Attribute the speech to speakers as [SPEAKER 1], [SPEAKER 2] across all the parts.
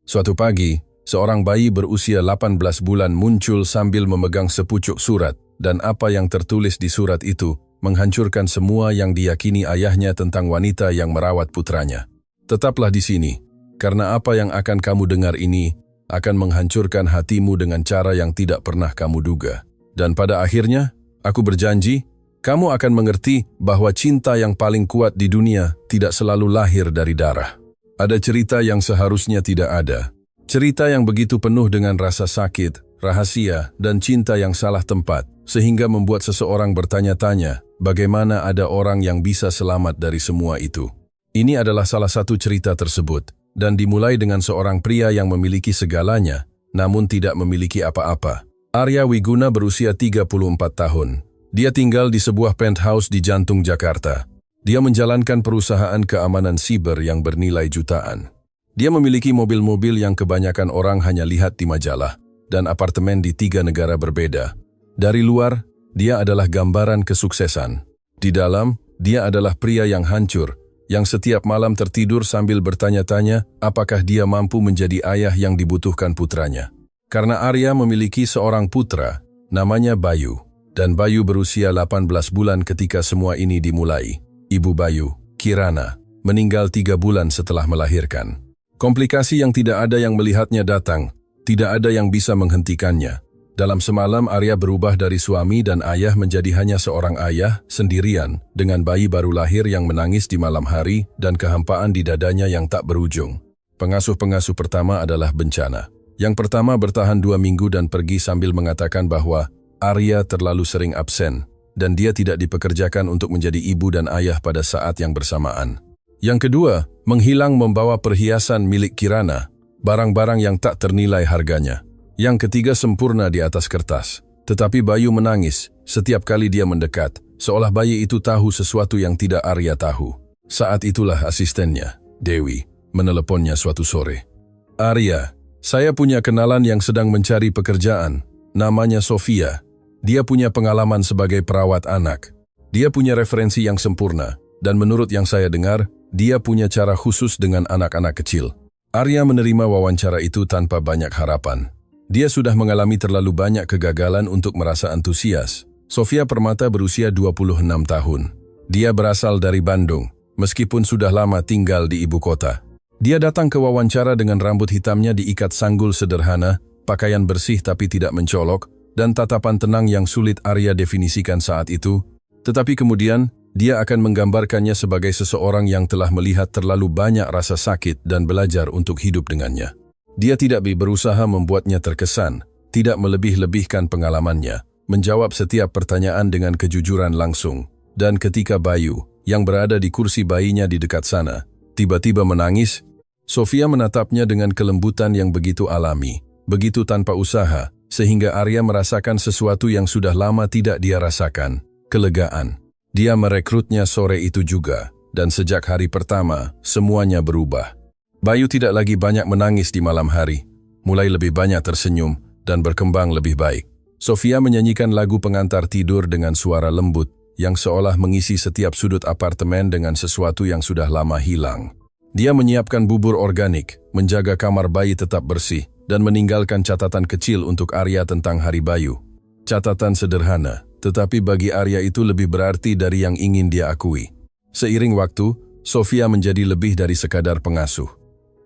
[SPEAKER 1] Suatu pagi, seorang bayi berusia 18 bulan muncul sambil memegang sepucuk surat, dan apa yang tertulis di surat itu menghancurkan semua yang diyakini ayahnya tentang wanita yang merawat putranya. Tetaplah di sini, karena apa yang akan kamu dengar ini akan menghancurkan hatimu dengan cara yang tidak pernah kamu duga. Dan pada akhirnya, aku berjanji, kamu akan mengerti bahwa cinta yang paling kuat di dunia tidak selalu lahir dari darah. Ada cerita yang seharusnya tidak ada. Cerita yang begitu penuh dengan rasa sakit, rahasia, dan cinta yang salah tempat, sehingga membuat seseorang bertanya-tanya, bagaimana ada orang yang bisa selamat dari semua itu. Ini adalah salah satu cerita tersebut, dan dimulai dengan seorang pria yang memiliki segalanya, namun tidak memiliki apa-apa. Arya Wiguna berusia 34 tahun. Dia tinggal di sebuah penthouse di jantung Jakarta. Dia menjalankan perusahaan keamanan siber yang bernilai jutaan. Dia memiliki mobil-mobil yang kebanyakan orang hanya lihat di majalah, dan apartemen di 3 negara berbeda. Dari luar, dia adalah gambaran kesuksesan. Di dalam, dia adalah pria yang hancur, yang setiap malam tertidur sambil bertanya-tanya apakah dia mampu menjadi ayah yang dibutuhkan putranya. Karena Arya memiliki seorang putra, namanya Bayu, dan Bayu berusia 18 bulan ketika semua ini dimulai. Ibu Bayu, Kirana, meninggal 3 bulan setelah melahirkan. Komplikasi yang tidak ada yang melihatnya datang, tidak ada yang bisa menghentikannya. Dalam semalam Arya berubah dari suami dan ayah menjadi hanya seorang ayah, sendirian, dengan bayi baru lahir yang menangis di malam hari dan kehampaan di dadanya yang tak berujung. Pengasuh-pengasuh pertama adalah bencana. Yang pertama bertahan 2 minggu dan pergi sambil mengatakan bahwa Arya terlalu sering absen, dan dia tidak dipekerjakan untuk menjadi ibu dan ayah pada saat yang bersamaan. Yang kedua, menghilang membawa perhiasan milik Kirana, barang-barang yang tak ternilai harganya. Yang ketiga sempurna di atas kertas, tetapi Bayu menangis setiap kali dia mendekat, seolah bayi itu tahu sesuatu yang tidak Arya tahu. Saat itulah asistennya, Dewi, meneleponnya suatu sore. Arya, saya punya kenalan yang sedang mencari pekerjaan, namanya Sofia. Dia punya pengalaman sebagai perawat anak. Dia punya referensi yang sempurna, dan menurut yang saya dengar, dia punya cara khusus dengan anak-anak kecil. Arya menerima wawancara itu tanpa banyak harapan. Dia sudah mengalami terlalu banyak kegagalan untuk merasa antusias. Sofia Permata berusia 26 tahun. Dia berasal dari Bandung, meskipun sudah lama tinggal di ibu kota. Dia datang ke wawancara dengan rambut hitamnya diikat sanggul sederhana, pakaian bersih tapi tidak mencolok, dan tatapan tenang yang sulit Arya definisikan saat itu. Tetapi kemudian, dia akan menggambarkannya sebagai seseorang yang telah melihat terlalu banyak rasa sakit dan belajar untuk hidup dengannya. Dia tidak berusaha membuatnya terkesan, tidak melebih-lebihkan pengalamannya, menjawab setiap pertanyaan dengan kejujuran langsung. Dan ketika Bayu, yang berada di kursi bayinya di dekat sana, tiba-tiba menangis, Sofia menatapnya dengan kelembutan yang begitu alami, begitu tanpa usaha, sehingga Arya merasakan sesuatu yang sudah lama tidak dia rasakan, kelegaan. Dia merekrutnya sore itu juga, dan sejak hari pertama, semuanya berubah. Bayu tidak lagi banyak menangis di malam hari, mulai lebih banyak tersenyum dan berkembang lebih baik. Sofia menyanyikan lagu pengantar tidur dengan suara lembut yang seolah mengisi setiap sudut apartemen dengan sesuatu yang sudah lama hilang. Dia menyiapkan bubur organik, menjaga kamar bayi tetap bersih, dan meninggalkan catatan kecil untuk Arya tentang hari Bayu. Catatan sederhana, tetapi bagi Arya itu lebih berarti dari yang ingin dia akui. Seiring waktu, Sofia menjadi lebih dari sekadar pengasuh.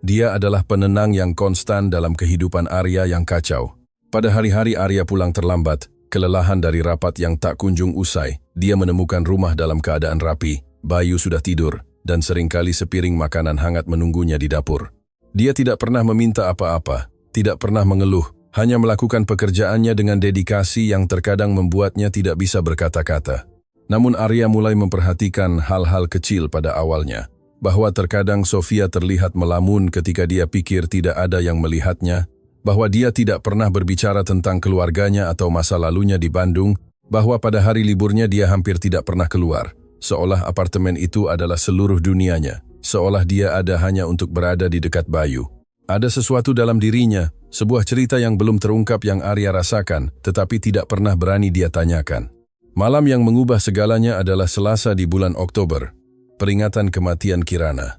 [SPEAKER 1] Dia adalah penenang yang konstan dalam kehidupan Arya yang kacau. Pada hari-hari Arya pulang terlambat, kelelahan dari rapat yang tak kunjung usai, dia menemukan rumah dalam keadaan rapi, Bayu sudah tidur, dan seringkali sepiring makanan hangat menunggunya di dapur. Dia tidak pernah meminta apa-apa, tidak pernah mengeluh, hanya melakukan pekerjaannya dengan dedikasi yang terkadang membuatnya tidak bisa berkata-kata. Namun Arya mulai memperhatikan hal-hal kecil pada awalnya, bahwa terkadang Sofia terlihat melamun ketika dia pikir tidak ada yang melihatnya, bahwa dia tidak pernah berbicara tentang keluarganya atau masa lalunya di Bandung, bahwa pada hari liburnya dia hampir tidak pernah keluar, seolah apartemen itu adalah seluruh dunianya, seolah dia ada hanya untuk berada di dekat Bayu. Ada sesuatu dalam dirinya, sebuah cerita yang belum terungkap yang Arya rasakan, tetapi tidak pernah berani dia tanyakan. Malam yang mengubah segalanya adalah Selasa di bulan Oktober, peringatan kematian Kirana.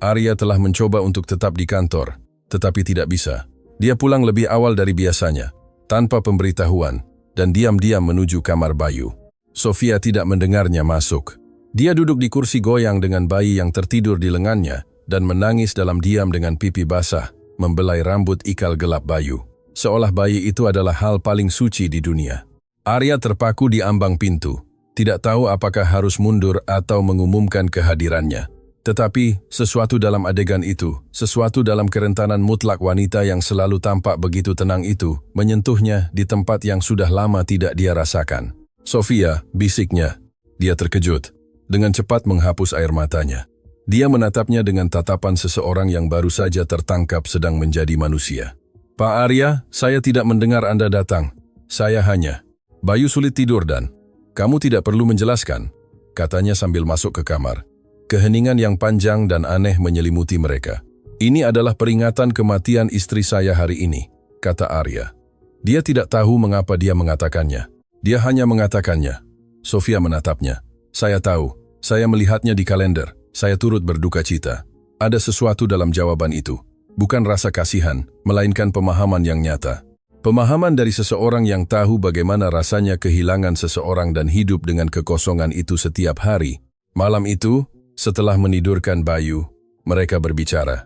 [SPEAKER 1] Arya telah mencoba untuk tetap di kantor, tetapi tidak bisa. Dia pulang lebih awal dari biasanya, tanpa pemberitahuan, dan diam-diam menuju kamar Bayu. Sofia tidak mendengarnya masuk. Dia duduk di kursi goyang dengan bayi yang tertidur di lengannya dan menangis dalam diam dengan pipi basah, membelai rambut ikal gelap Bayu. Seolah bayi itu adalah hal paling suci di dunia. Arya terpaku di ambang pintu, tidak tahu apakah harus mundur atau mengumumkan kehadirannya. Tetapi, sesuatu dalam adegan itu, sesuatu dalam kerentanan mutlak wanita yang selalu tampak begitu tenang itu, menyentuhnya di tempat yang sudah lama tidak dia rasakan. "Sofia," bisiknya. Dia terkejut. Dengan cepat menghapus air matanya. Dia menatapnya dengan tatapan seseorang yang baru saja tertangkap sedang menjadi manusia. "Pak Arya, saya tidak mendengar Anda datang. Saya hanya..." "Bayu sulit tidur dan..." "Kamu tidak perlu menjelaskan," katanya sambil masuk ke kamar. Keheningan yang panjang dan aneh menyelimuti mereka. "Ini adalah peringatan kematian istri saya hari ini," kata Arya. Dia tidak tahu mengapa dia mengatakannya. Dia hanya mengatakannya. Sofia menatapnya. "Saya tahu. Saya melihatnya di kalender. Saya turut berduka cita." Ada sesuatu dalam jawaban itu. Bukan rasa kasihan, melainkan pemahaman yang nyata. Pemahaman dari seseorang yang tahu bagaimana rasanya kehilangan seseorang dan hidup dengan kekosongan itu setiap hari. Malam itu, setelah menidurkan Bayu, mereka berbicara.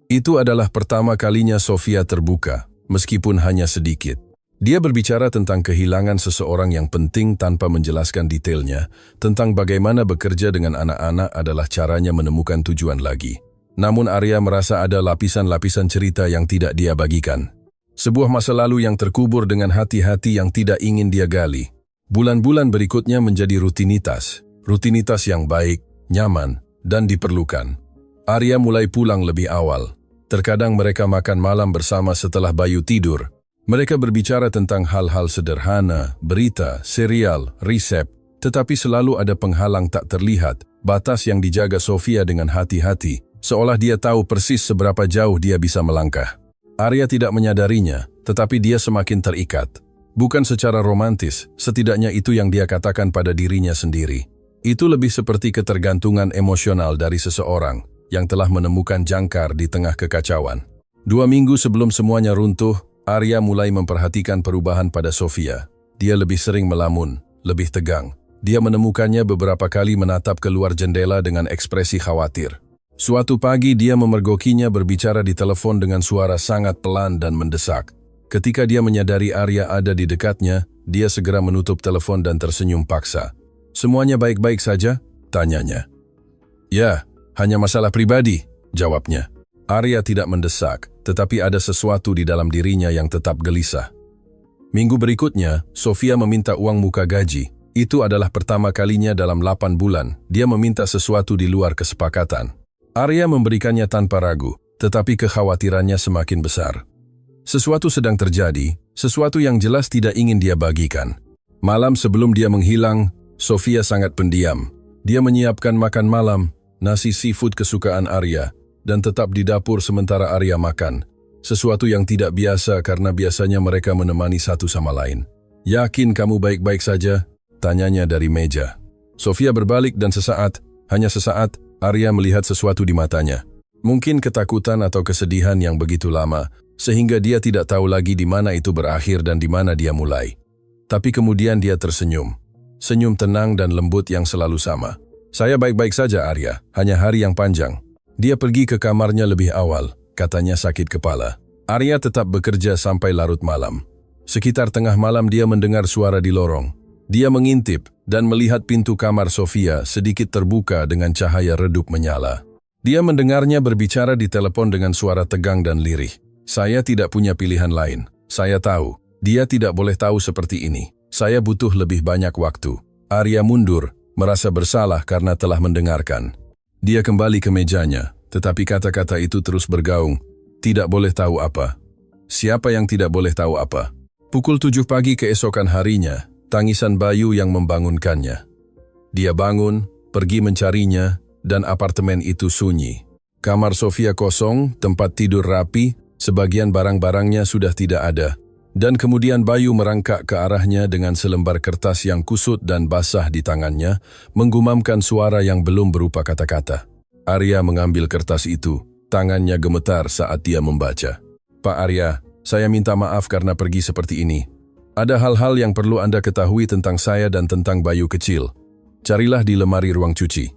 [SPEAKER 1] Itu adalah pertama kalinya Sofia terbuka, meskipun hanya sedikit. Dia berbicara tentang kehilangan seseorang yang penting tanpa menjelaskan detailnya, tentang bagaimana bekerja dengan anak-anak adalah caranya menemukan tujuan lagi. Namun Arya merasa ada lapisan-lapisan cerita yang tidak dia bagikan. Sebuah masa lalu yang terkubur dengan hati-hati yang tidak ingin dia gali. Bulan-bulan berikutnya menjadi rutinitas yang baik, nyaman, dan diperlukan. Arya mulai pulang lebih awal. Terkadang mereka makan malam bersama setelah Bayu tidur. Mereka berbicara tentang hal-hal sederhana, berita, serial, resep, tetapi selalu ada penghalang tak terlihat, batas yang dijaga Sofia dengan hati-hati, seolah dia tahu persis seberapa jauh dia bisa melangkah. Arya tidak menyadarinya, tetapi dia semakin terikat. Bukan secara romantis, setidaknya itu yang dia katakan pada dirinya sendiri. Itu lebih seperti ketergantungan emosional dari seseorang yang telah menemukan jangkar di tengah kekacauan. 2 minggu sebelum semuanya runtuh, Arya mulai memperhatikan perubahan pada Sofia. Dia lebih sering melamun, lebih tegang. Dia menemukannya beberapa kali menatap keluar jendela dengan ekspresi khawatir. Suatu pagi dia memergokinya berbicara di telepon dengan suara sangat pelan dan mendesak. Ketika dia menyadari Arya ada di dekatnya, dia segera menutup telepon dan tersenyum paksa. "Semuanya baik-baik saja?" tanyanya. "Ya, hanya masalah pribadi," jawabnya. Arya tidak mendesak, tetapi ada sesuatu di dalam dirinya yang tetap gelisah. Minggu berikutnya, Sofia meminta uang muka gaji. Itu adalah pertama kalinya dalam 8 bulan, dia meminta sesuatu di luar kesepakatan. Arya memberikannya tanpa ragu, tetapi kekhawatirannya semakin besar. Sesuatu sedang terjadi, sesuatu yang jelas tidak ingin dia bagikan. Malam sebelum dia menghilang, Sofia sangat pendiam. Dia menyiapkan makan malam, nasi seafood kesukaan Arya, dan tetap di dapur sementara Arya makan. Sesuatu yang tidak biasa karena biasanya mereka menemani satu sama lain. "Yakin kamu baik-baik saja?" tanyanya dari meja. Sofia berbalik dan hanya sesaat, Arya melihat sesuatu di matanya. Mungkin ketakutan atau kesedihan yang begitu lama, sehingga dia tidak tahu lagi di mana itu berakhir dan di mana dia mulai. Tapi kemudian dia tersenyum. Senyum tenang dan lembut yang selalu sama. "Saya baik-baik saja, Arya, hanya hari yang panjang." Dia pergi ke kamarnya lebih awal, katanya sakit kepala. Arya tetap bekerja sampai larut malam. Sekitar tengah malam dia mendengar suara di lorong. Dia mengintip dan melihat pintu kamar Sofia sedikit terbuka dengan cahaya redup menyala. Dia mendengarnya berbicara di telepon dengan suara tegang dan lirih. "Saya tidak punya pilihan lain. Saya tahu. Dia tidak boleh tahu seperti ini. Saya butuh lebih banyak waktu." Arya mundur, merasa bersalah karena telah mendengarkan. Dia kembali ke mejanya, tetapi kata-kata itu terus bergaung. Tidak boleh tahu apa. Siapa yang tidak boleh tahu apa? Pukul 7 pagi keesokan harinya, tangisan Bayu yang membangunkannya. Dia bangun, pergi mencarinya, dan apartemen itu sunyi. Kamar Sofia kosong, tempat tidur rapi, sebagian barang-barangnya sudah tidak ada. Dan kemudian Bayu merangkak ke arahnya dengan selembar kertas yang kusut dan basah di tangannya, menggumamkan suara yang belum berupa kata-kata. Arya mengambil kertas itu. Tangannya gemetar saat dia membaca. Pak Arya, saya minta maaf karena pergi seperti ini. Ada hal-hal yang perlu Anda ketahui tentang saya dan tentang Bayu kecil. Carilah di lemari ruang cuci.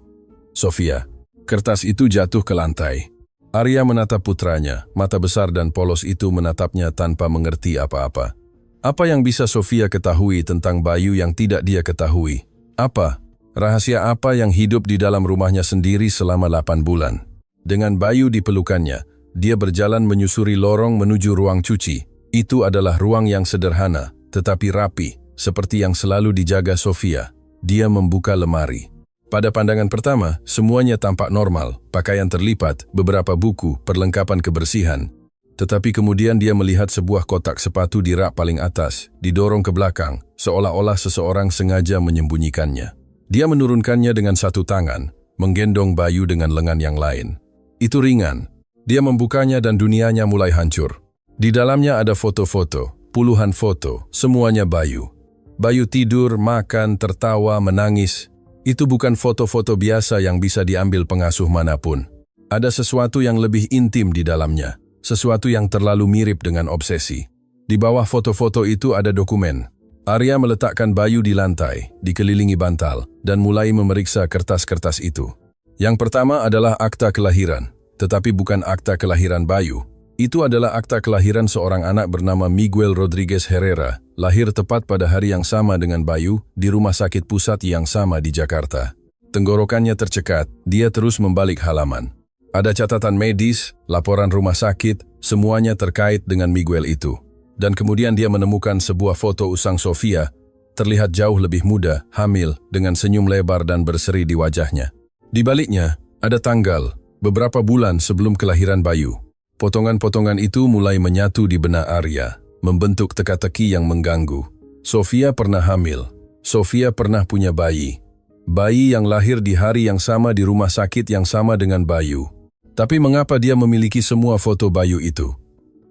[SPEAKER 1] Sofia. Kertas itu jatuh ke lantai. Arya menatap putranya, mata besar dan polos itu menatapnya tanpa mengerti apa-apa. Apa yang bisa Sofia ketahui tentang Bayu yang tidak dia ketahui? Apa? Rahasia apa yang hidup di dalam rumahnya sendiri selama 8 bulan? Dengan Bayu di pelukannya, dia berjalan menyusuri lorong menuju ruang cuci. Itu adalah ruang yang sederhana, tetapi rapi, seperti yang selalu dijaga Sofia. Dia membuka lemari. Pada pandangan pertama, semuanya tampak normal, pakaian terlipat, beberapa buku, perlengkapan kebersihan. Tetapi kemudian dia melihat sebuah kotak sepatu di rak paling atas, didorong ke belakang, seolah-olah seseorang sengaja menyembunyikannya. Dia menurunkannya dengan satu tangan, menggendong Bayu dengan lengan yang lain. Itu ringan. Dia membukanya dan dunianya mulai hancur. Di dalamnya ada foto-foto, puluhan foto, semuanya Bayu. Bayu tidur, makan, tertawa, menangis. Itu bukan foto-foto biasa yang bisa diambil pengasuh manapun. Ada sesuatu yang lebih intim di dalamnya. Sesuatu yang terlalu mirip dengan obsesi. Di bawah foto-foto itu ada dokumen. Arya meletakkan Bayu di lantai, dikelilingi bantal, dan mulai memeriksa kertas-kertas itu. Yang pertama adalah akta kelahiran, tetapi bukan akta kelahiran Bayu. Itu adalah akta kelahiran seorang anak bernama Miguel Rodriguez Herrera, lahir tepat pada hari yang sama dengan Bayu di rumah sakit pusat yang sama di Jakarta. Tenggorokannya tercekat, dia terus membalik halaman. Ada catatan medis, laporan rumah sakit, semuanya terkait dengan Miguel itu. Dan kemudian dia menemukan sebuah foto usang Sofia, terlihat jauh lebih muda, hamil, dengan senyum lebar dan berseri di wajahnya. Di baliknya, ada tanggal, beberapa bulan sebelum kelahiran Bayu. Potongan-potongan itu mulai menyatu di benak Arya, membentuk teka-teki yang mengganggu. Sofia pernah hamil. Sofia pernah punya bayi. Bayi yang lahir di hari yang sama di rumah sakit yang sama dengan Bayu. Tapi mengapa dia memiliki semua foto Bayu itu?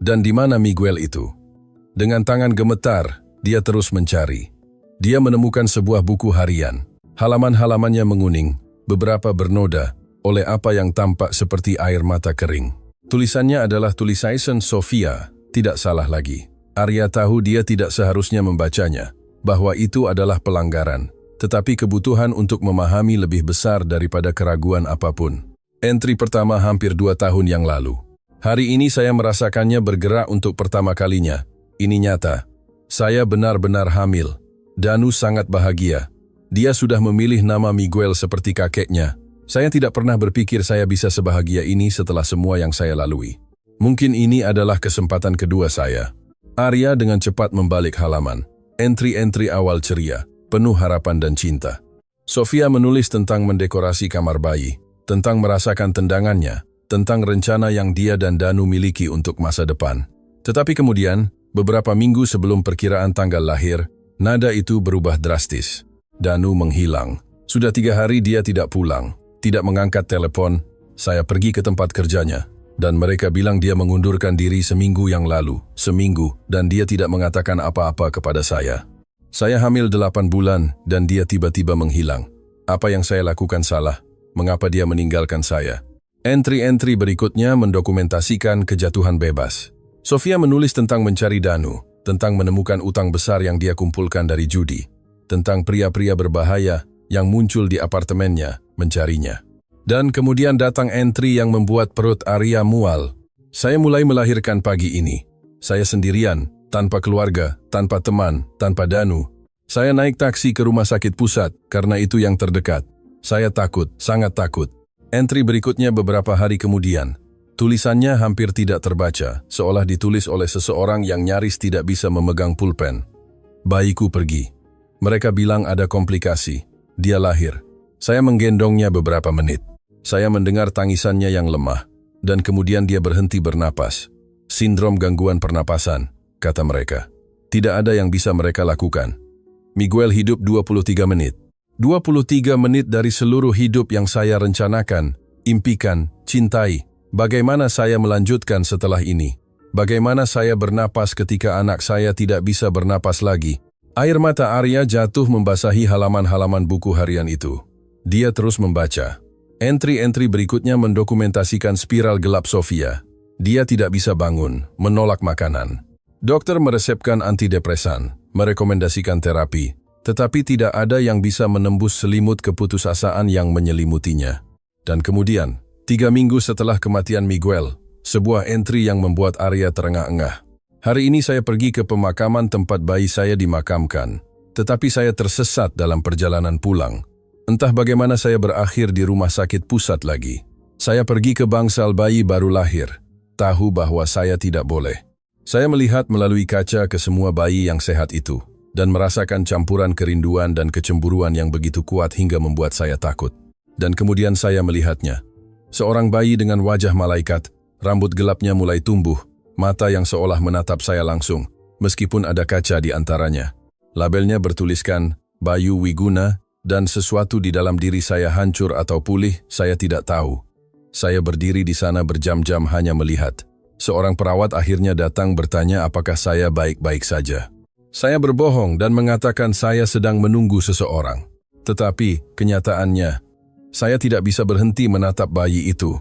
[SPEAKER 1] Dan di mana Miguel itu? Dengan tangan gemetar, dia terus mencari. Dia menemukan sebuah buku harian. Halaman-halamannya menguning, beberapa bernoda, oleh apa yang tampak seperti air mata kering. Tulisannya adalah tulisan Sofia, tidak salah lagi. Arya tahu dia tidak seharusnya membacanya, bahwa itu adalah pelanggaran, tetapi kebutuhan untuk memahami lebih besar daripada keraguan apapun. Entry pertama hampir 2 tahun yang lalu. Hari ini saya merasakannya bergerak untuk pertama kalinya. Ini nyata. Saya benar-benar hamil. Danu sangat bahagia. Dia sudah memilih nama Miguel seperti kakeknya. Saya tidak pernah berpikir saya bisa sebahagia ini setelah semua yang saya lalui. Mungkin ini adalah kesempatan kedua saya. Arya dengan cepat membalik halaman. Entry-entry awal ceria, penuh harapan dan cinta. Sofia menulis tentang mendekorasi kamar bayi, tentang merasakan tendangannya, tentang rencana yang dia dan Danu miliki untuk masa depan. Tetapi kemudian, beberapa minggu sebelum perkiraan tanggal lahir, nada itu berubah drastis. Danu menghilang. Sudah 3 hari dia tidak pulang, tidak mengangkat telepon. Saya pergi ke tempat kerjanya, dan mereka bilang dia mengundurkan diri seminggu yang lalu, dan dia tidak mengatakan apa-apa kepada saya. Saya hamil 8 bulan, dan dia tiba-tiba menghilang. Apa yang saya lakukan salah? Mengapa dia meninggalkan saya? Entry-entry berikutnya mendokumentasikan kejatuhan bebas. Sofia menulis tentang mencari Danu, tentang menemukan utang besar yang dia kumpulkan dari judi, tentang pria-pria berbahaya yang muncul di apartemennya mencarinya. Dan kemudian datang entry yang membuat perut Arya mual. Saya mulai melahirkan pagi ini. Saya sendirian, tanpa keluarga, tanpa teman, tanpa Danu. Saya naik taksi ke rumah sakit pusat karena itu yang terdekat. Saya takut, sangat takut. Entry berikutnya beberapa hari kemudian. Tulisannya hampir tidak terbaca, seolah ditulis oleh seseorang yang nyaris tidak bisa memegang pulpen. Bayiku pergi. Mereka bilang ada komplikasi. Dia lahir. Saya menggendongnya beberapa menit. Saya mendengar tangisannya yang lemah, dan kemudian dia berhenti bernapas. Sindrom gangguan pernapasan, kata mereka. Tidak ada yang bisa mereka lakukan. Miguel hidup 23 menit. 23 menit dari seluruh hidup yang saya rencanakan, impikan, cintai. Bagaimana saya melanjutkan setelah ini? Bagaimana saya bernapas ketika anak saya tidak bisa bernapas lagi? Air mata Arya jatuh membasahi halaman-halaman buku harian itu. Dia terus membaca. Entry-entry berikutnya mendokumentasikan spiral gelap Sofia. Dia tidak bisa bangun, menolak makanan. Dokter meresepkan antidepresan, merekomendasikan terapi, tetapi tidak ada yang bisa menembus selimut keputusasaan yang menyelimutinya. Dan kemudian, 3 minggu setelah kematian Miguel, sebuah entry yang membuat Arya terengah-engah. Hari ini saya pergi ke pemakaman tempat bayi saya dimakamkan, tetapi saya tersesat dalam perjalanan pulang. Entah bagaimana saya berakhir di rumah sakit pusat lagi. Saya pergi ke bangsal bayi baru lahir, tahu bahwa saya tidak boleh. Saya melihat melalui kaca ke semua bayi yang sehat itu, dan merasakan campuran kerinduan dan kecemburuan yang begitu kuat hingga membuat saya takut. Dan kemudian saya melihatnya. Seorang bayi dengan wajah malaikat, rambut gelapnya mulai tumbuh, mata yang seolah menatap saya langsung, meskipun ada kaca di antaranya. Labelnya bertuliskan, Bayu Wiguna, dan sesuatu di dalam diri saya hancur atau pulih, saya tidak tahu. Saya berdiri di sana berjam-jam hanya melihat. Seorang perawat akhirnya datang bertanya apakah saya baik-baik saja. Saya berbohong dan mengatakan saya sedang menunggu seseorang. Tetapi, kenyataannya, saya tidak bisa berhenti menatap bayi itu.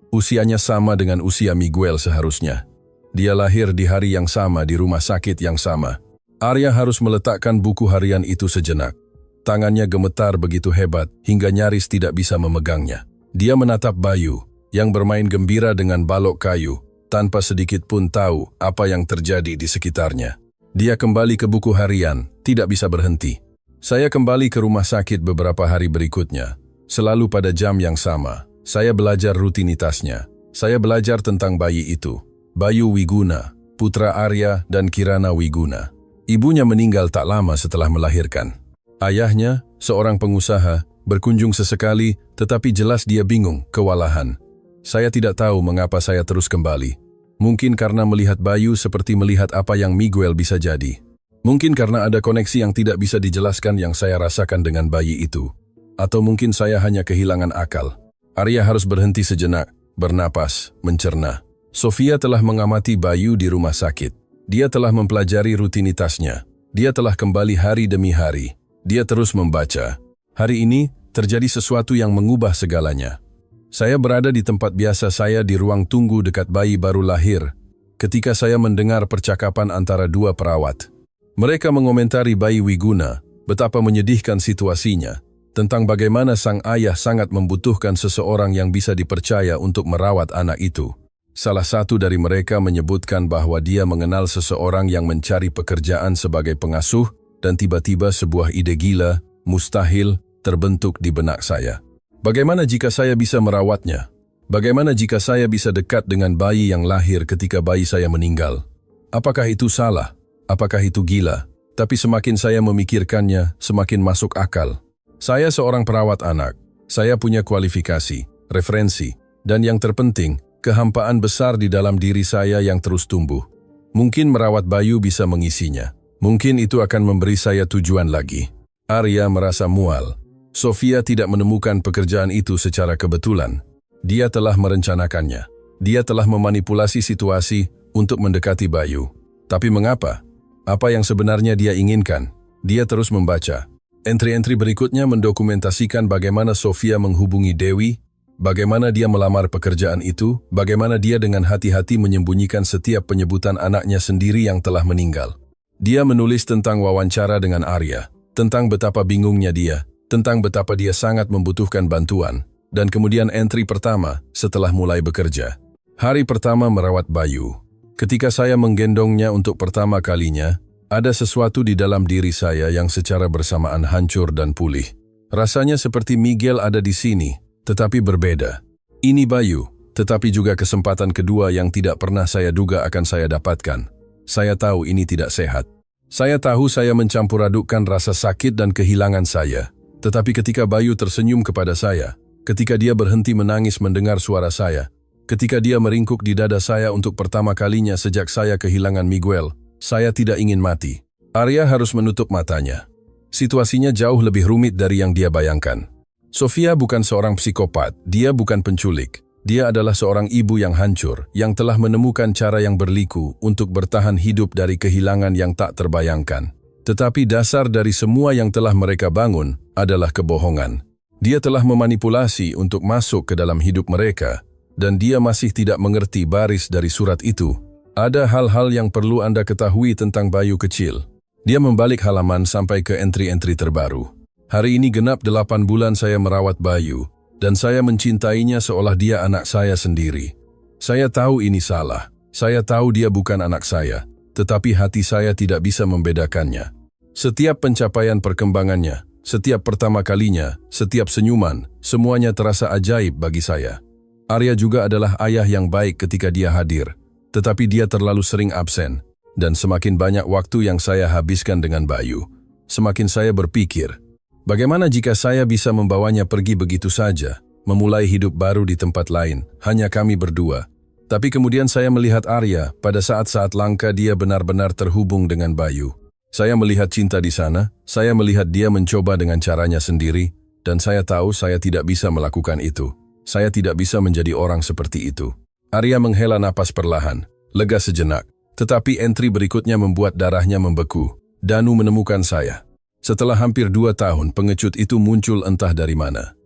[SPEAKER 1] Usianya sama dengan usia Miguel seharusnya. Dia lahir di hari yang sama di rumah sakit yang sama. Arya harus meletakkan buku harian itu sejenak. Tangannya gemetar begitu hebat hingga nyaris tidak bisa memegangnya. Dia menatap Bayu yang bermain gembira dengan balok kayu tanpa sedikit pun tahu apa yang terjadi di sekitarnya. Dia kembali ke buku harian, tidak bisa berhenti. Saya kembali ke rumah sakit beberapa hari berikutnya. Selalu pada jam yang sama. Saya belajar rutinitasnya. Saya belajar tentang bayi itu. Bayu Wiguna, putra Arya dan Kirana Wiguna. Ibunya meninggal tak lama setelah melahirkan. Ayahnya, seorang pengusaha, berkunjung sesekali, tetapi jelas dia bingung, kewalahan. Saya tidak tahu mengapa saya terus kembali. Mungkin karena melihat Bayu seperti melihat apa yang Miguel bisa jadi. Mungkin karena ada koneksi yang tidak bisa dijelaskan yang saya rasakan dengan bayi itu. Atau mungkin saya hanya kehilangan akal. Arya harus berhenti sejenak, bernapas, mencerna. Sofia telah mengamati Bayu di rumah sakit. Dia telah mempelajari rutinitasnya. Dia telah kembali hari demi hari. Dia terus membaca. Hari ini, terjadi sesuatu yang mengubah segalanya. Saya berada di tempat biasa saya di ruang tunggu dekat bayi baru lahir, ketika saya mendengar percakapan antara dua perawat. Mereka mengomentari bayi Wiguna, betapa menyedihkan situasinya, tentang bagaimana sang ayah sangat membutuhkan seseorang yang bisa dipercaya untuk merawat anak itu. Salah satu dari mereka menyebutkan bahwa dia mengenal seseorang yang mencari pekerjaan sebagai pengasuh, dan tiba-tiba sebuah ide gila, mustahil, terbentuk di benak saya. Bagaimana jika saya bisa merawatnya? Bagaimana jika saya bisa dekat dengan bayi yang lahir ketika bayi saya meninggal? Apakah itu salah? Apakah itu gila? Tapi semakin saya memikirkannya, semakin masuk akal. Saya seorang perawat anak. Saya punya kualifikasi, referensi, dan yang terpenting, kehampaan besar di dalam diri saya yang terus tumbuh. Mungkin merawat Bayu bisa mengisinya. Mungkin itu akan memberi saya tujuan lagi. Arya merasa mual. Sofia tidak menemukan pekerjaan itu secara kebetulan. Dia telah merencanakannya. Dia telah memanipulasi situasi untuk mendekati Bayu. Tapi mengapa? Apa yang sebenarnya dia inginkan? Dia terus membaca. Entry-entry berikutnya mendokumentasikan bagaimana Sofia menghubungi Dewi, bagaimana dia melamar pekerjaan itu, bagaimana dia dengan hati-hati menyembunyikan setiap penyebutan anaknya sendiri yang telah meninggal. Dia menulis tentang wawancara dengan Arya, tentang betapa bingungnya dia, tentang betapa dia sangat membutuhkan bantuan, dan kemudian entry pertama setelah mulai bekerja. Hari pertama merawat Bayu. Ketika saya menggendongnya untuk pertama kalinya, ada sesuatu di dalam diri saya yang secara bersamaan hancur dan pulih. Rasanya seperti Miguel ada di sini, tetapi berbeda. Ini Bayu, tetapi juga kesempatan kedua yang tidak pernah saya duga akan saya dapatkan. Saya tahu ini tidak sehat. Saya tahu saya mencampur adukkan rasa sakit dan kehilangan saya. Tetapi ketika Bayu tersenyum kepada saya, ketika dia berhenti menangis mendengar suara saya, ketika dia meringkuk di dada saya untuk pertama kalinya sejak saya kehilangan Miguel, saya tidak ingin mati. Arya harus menutup matanya. Situasinya jauh lebih rumit dari yang dia bayangkan. Sofia bukan seorang psikopat, dia bukan penculik. Dia adalah seorang ibu yang hancur, yang telah menemukan cara yang berliku untuk bertahan hidup dari kehilangan yang tak terbayangkan. Tetapi dasar dari semua yang telah mereka bangun adalah kebohongan. Dia telah memanipulasi untuk masuk ke dalam hidup mereka, dan dia masih tidak mengerti baris dari surat itu. Ada hal-hal yang perlu Anda ketahui tentang Bayu kecil. Dia membalik halaman sampai ke entry-entry terbaru. Hari ini genap 8 bulan saya merawat Bayu, dan saya mencintainya seolah dia anak saya sendiri. Saya tahu ini salah. Saya tahu dia bukan anak saya, tetapi hati saya tidak bisa membedakannya. Setiap pencapaian perkembangannya, setiap pertama kalinya, setiap senyuman, semuanya terasa ajaib bagi saya. Arya juga adalah ayah yang baik ketika dia hadir, tetapi dia terlalu sering absen, dan semakin banyak waktu yang saya habiskan dengan Bayu, semakin saya berpikir, bagaimana jika saya bisa membawanya pergi begitu saja, memulai hidup baru di tempat lain, hanya kami berdua. Tapi kemudian saya melihat Arya, pada saat-saat langka dia benar-benar terhubung dengan Bayu. Saya melihat cinta di sana, saya melihat dia mencoba dengan caranya sendiri, dan saya tahu saya tidak bisa melakukan itu. Saya tidak bisa menjadi orang seperti itu. Arya menghela napas perlahan, lega sejenak, tetapi entry berikutnya membuat darahnya membeku. Danu menemukan saya. Setelah hampir 2 tahun, pengecut itu muncul entah dari mana.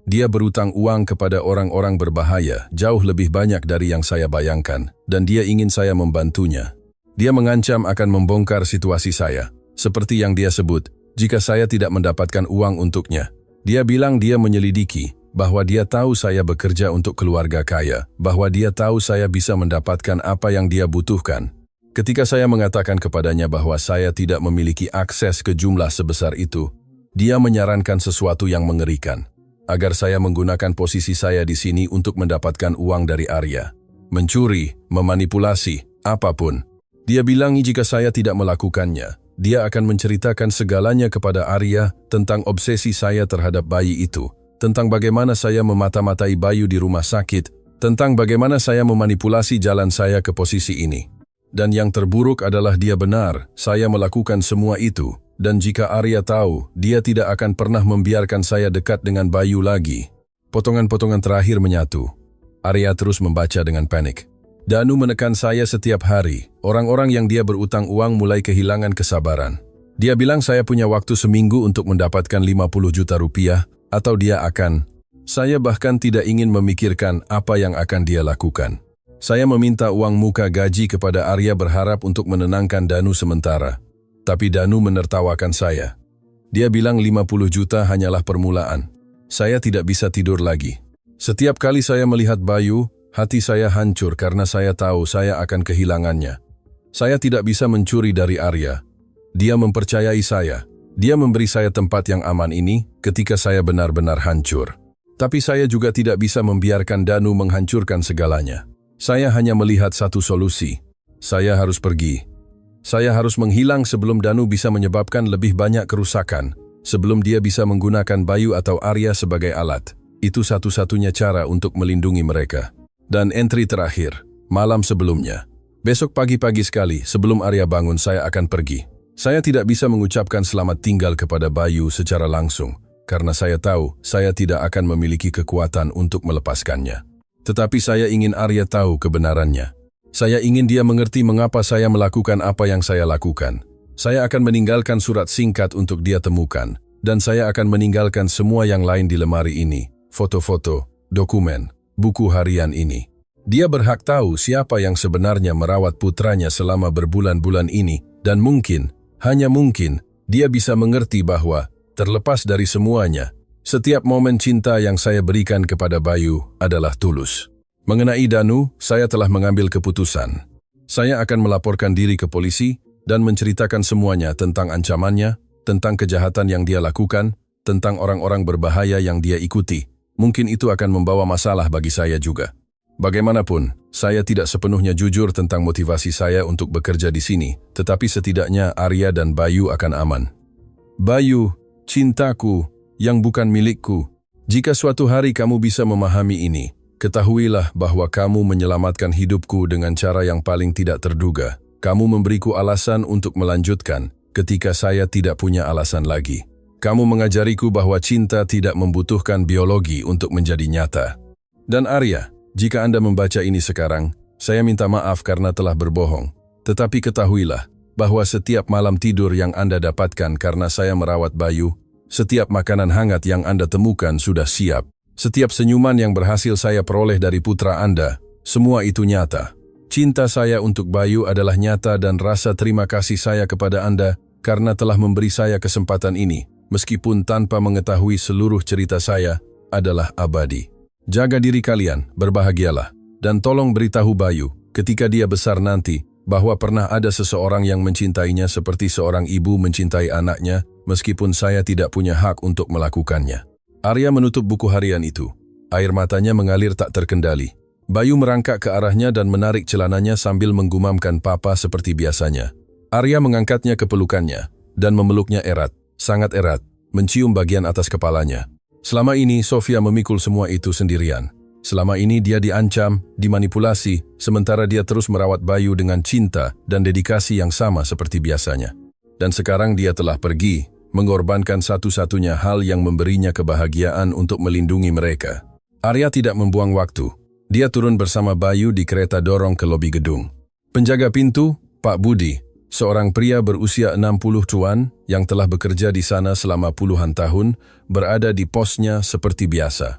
[SPEAKER 1] Dia berutang uang kepada orang-orang berbahaya, jauh lebih banyak dari yang saya bayangkan, dan dia ingin saya membantunya. Dia mengancam akan membongkar situasi saya, seperti yang dia sebut, jika saya tidak mendapatkan uang untuknya. Dia bilang dia menyelidiki, bahwa dia tahu saya bekerja untuk keluarga kaya, bahwa dia tahu saya bisa mendapatkan apa yang dia butuhkan. Ketika saya mengatakan kepadanya bahwa saya tidak memiliki akses ke jumlah sebesar itu, dia menyarankan sesuatu yang mengerikan. Agar saya menggunakan posisi saya di sini untuk mendapatkan uang dari Arya. Mencuri, memanipulasi, apapun. Dia bilang jika saya tidak melakukannya, dia akan menceritakan segalanya kepada Arya tentang obsesi saya terhadap bayi itu, tentang bagaimana saya memata-matai Bayu di rumah sakit, tentang bagaimana saya memanipulasi jalan saya ke posisi ini. Dan yang terburuk adalah dia benar, saya melakukan semua itu. Dan jika Arya tahu, dia tidak akan pernah membiarkan saya dekat dengan Bayu lagi. Potongan-potongan terakhir menyatu. Arya terus membaca dengan panik. Danu menekan saya setiap hari. Orang-orang yang dia berutang uang mulai kehilangan kesabaran. Dia bilang saya punya waktu seminggu untuk mendapatkan 50 juta rupiah, atau dia akan. Saya bahkan tidak ingin memikirkan apa yang akan dia lakukan. Saya meminta uang muka gaji kepada Arya berharap untuk menenangkan Danu sementara. Tapi Danu menertawakan saya. Dia bilang 50 juta hanyalah permulaan. Saya tidak bisa tidur lagi. Setiap kali saya melihat Bayu, hati saya hancur karena saya tahu saya akan kehilangannya. Saya tidak bisa mencuri dari Arya. Dia mempercayai saya. Dia memberi saya tempat yang aman ini ketika saya benar-benar hancur. Tapi saya juga tidak bisa membiarkan Danu menghancurkan segalanya. Saya hanya melihat satu solusi. Saya harus pergi. Saya harus menghilang sebelum Danu bisa menyebabkan lebih banyak kerusakan, sebelum dia bisa menggunakan Bayu atau Arya sebagai alat. Itu satu-satunya cara untuk melindungi mereka. Dan entry terakhir, malam sebelumnya. Besok pagi-pagi sekali, sebelum Arya bangun saya akan pergi. Saya tidak bisa mengucapkan selamat tinggal kepada Bayu secara langsung, karena saya tahu saya tidak akan memiliki kekuatan untuk melepaskannya. Tetapi saya ingin Arya tahu kebenarannya. Saya ingin dia mengerti mengapa saya melakukan apa yang saya lakukan. Saya akan meninggalkan surat singkat untuk dia temukan, dan saya akan meninggalkan semua yang lain di lemari ini, foto-foto, dokumen, buku harian ini. Dia berhak tahu siapa yang sebenarnya merawat putranya selama berbulan-bulan ini, dan mungkin, hanya mungkin, dia bisa mengerti bahwa, terlepas dari semuanya, setiap momen cinta yang saya berikan kepada Bayu adalah tulus. Mengenai Danu, saya telah mengambil keputusan. Saya akan melaporkan diri ke polisi dan menceritakan semuanya tentang ancamannya, tentang kejahatan yang dia lakukan, tentang orang-orang berbahaya yang dia ikuti. Mungkin itu akan membawa masalah bagi saya juga. Bagaimanapun, saya tidak sepenuhnya jujur tentang motivasi saya untuk bekerja di sini, tetapi setidaknya Arya dan Bayu akan aman. Bayu, cintaku, yang bukan milikku. Jika suatu hari kamu bisa memahami ini, ketahuilah bahwa kamu menyelamatkan hidupku dengan cara yang paling tidak terduga. Kamu memberiku alasan untuk melanjutkan ketika saya tidak punya alasan lagi. Kamu mengajariku bahwa cinta tidak membutuhkan biologi untuk menjadi nyata. Dan Arya, jika Anda membaca ini sekarang, saya minta maaf karena telah berbohong. Tetapi ketahuilah bahwa setiap malam tidur yang Anda dapatkan karena saya merawat Bayu, Setiap makanan hangat yang Anda temukan sudah siap. Setiap senyuman yang berhasil saya peroleh dari putra Anda, semua itu nyata. Cinta saya untuk Bayu adalah nyata dan rasa terima kasih saya kepada Anda karena telah memberi saya kesempatan ini, meskipun tanpa mengetahui seluruh cerita saya, adalah abadi. Jaga diri kalian, berbahagialah, dan tolong beritahu Bayu, ketika dia besar nanti, bahwa pernah ada seseorang yang mencintainya seperti seorang ibu mencintai anaknya, meskipun saya tidak punya hak untuk melakukannya. Arya menutup buku harian itu. Air matanya mengalir tak terkendali. Bayu merangkak ke arahnya dan menarik celananya sambil menggumamkan papa seperti biasanya. Arya mengangkatnya ke pelukannya, dan memeluknya erat, sangat erat, mencium bagian atas kepalanya. Selama ini, Sofia memikul semua itu sendirian. Selama ini dia diancam, dimanipulasi, sementara dia terus merawat Bayu dengan cinta dan dedikasi yang sama seperti biasanya. Dan sekarang dia telah pergi, mengorbankan satu-satunya hal yang memberinya kebahagiaan untuk melindungi mereka. Arya tidak membuang waktu. Dia turun bersama Bayu di kereta dorong ke lobi gedung. Penjaga pintu, Pak Budi, seorang pria berusia 60-an yang telah bekerja di sana selama puluhan tahun, berada di posnya seperti biasa.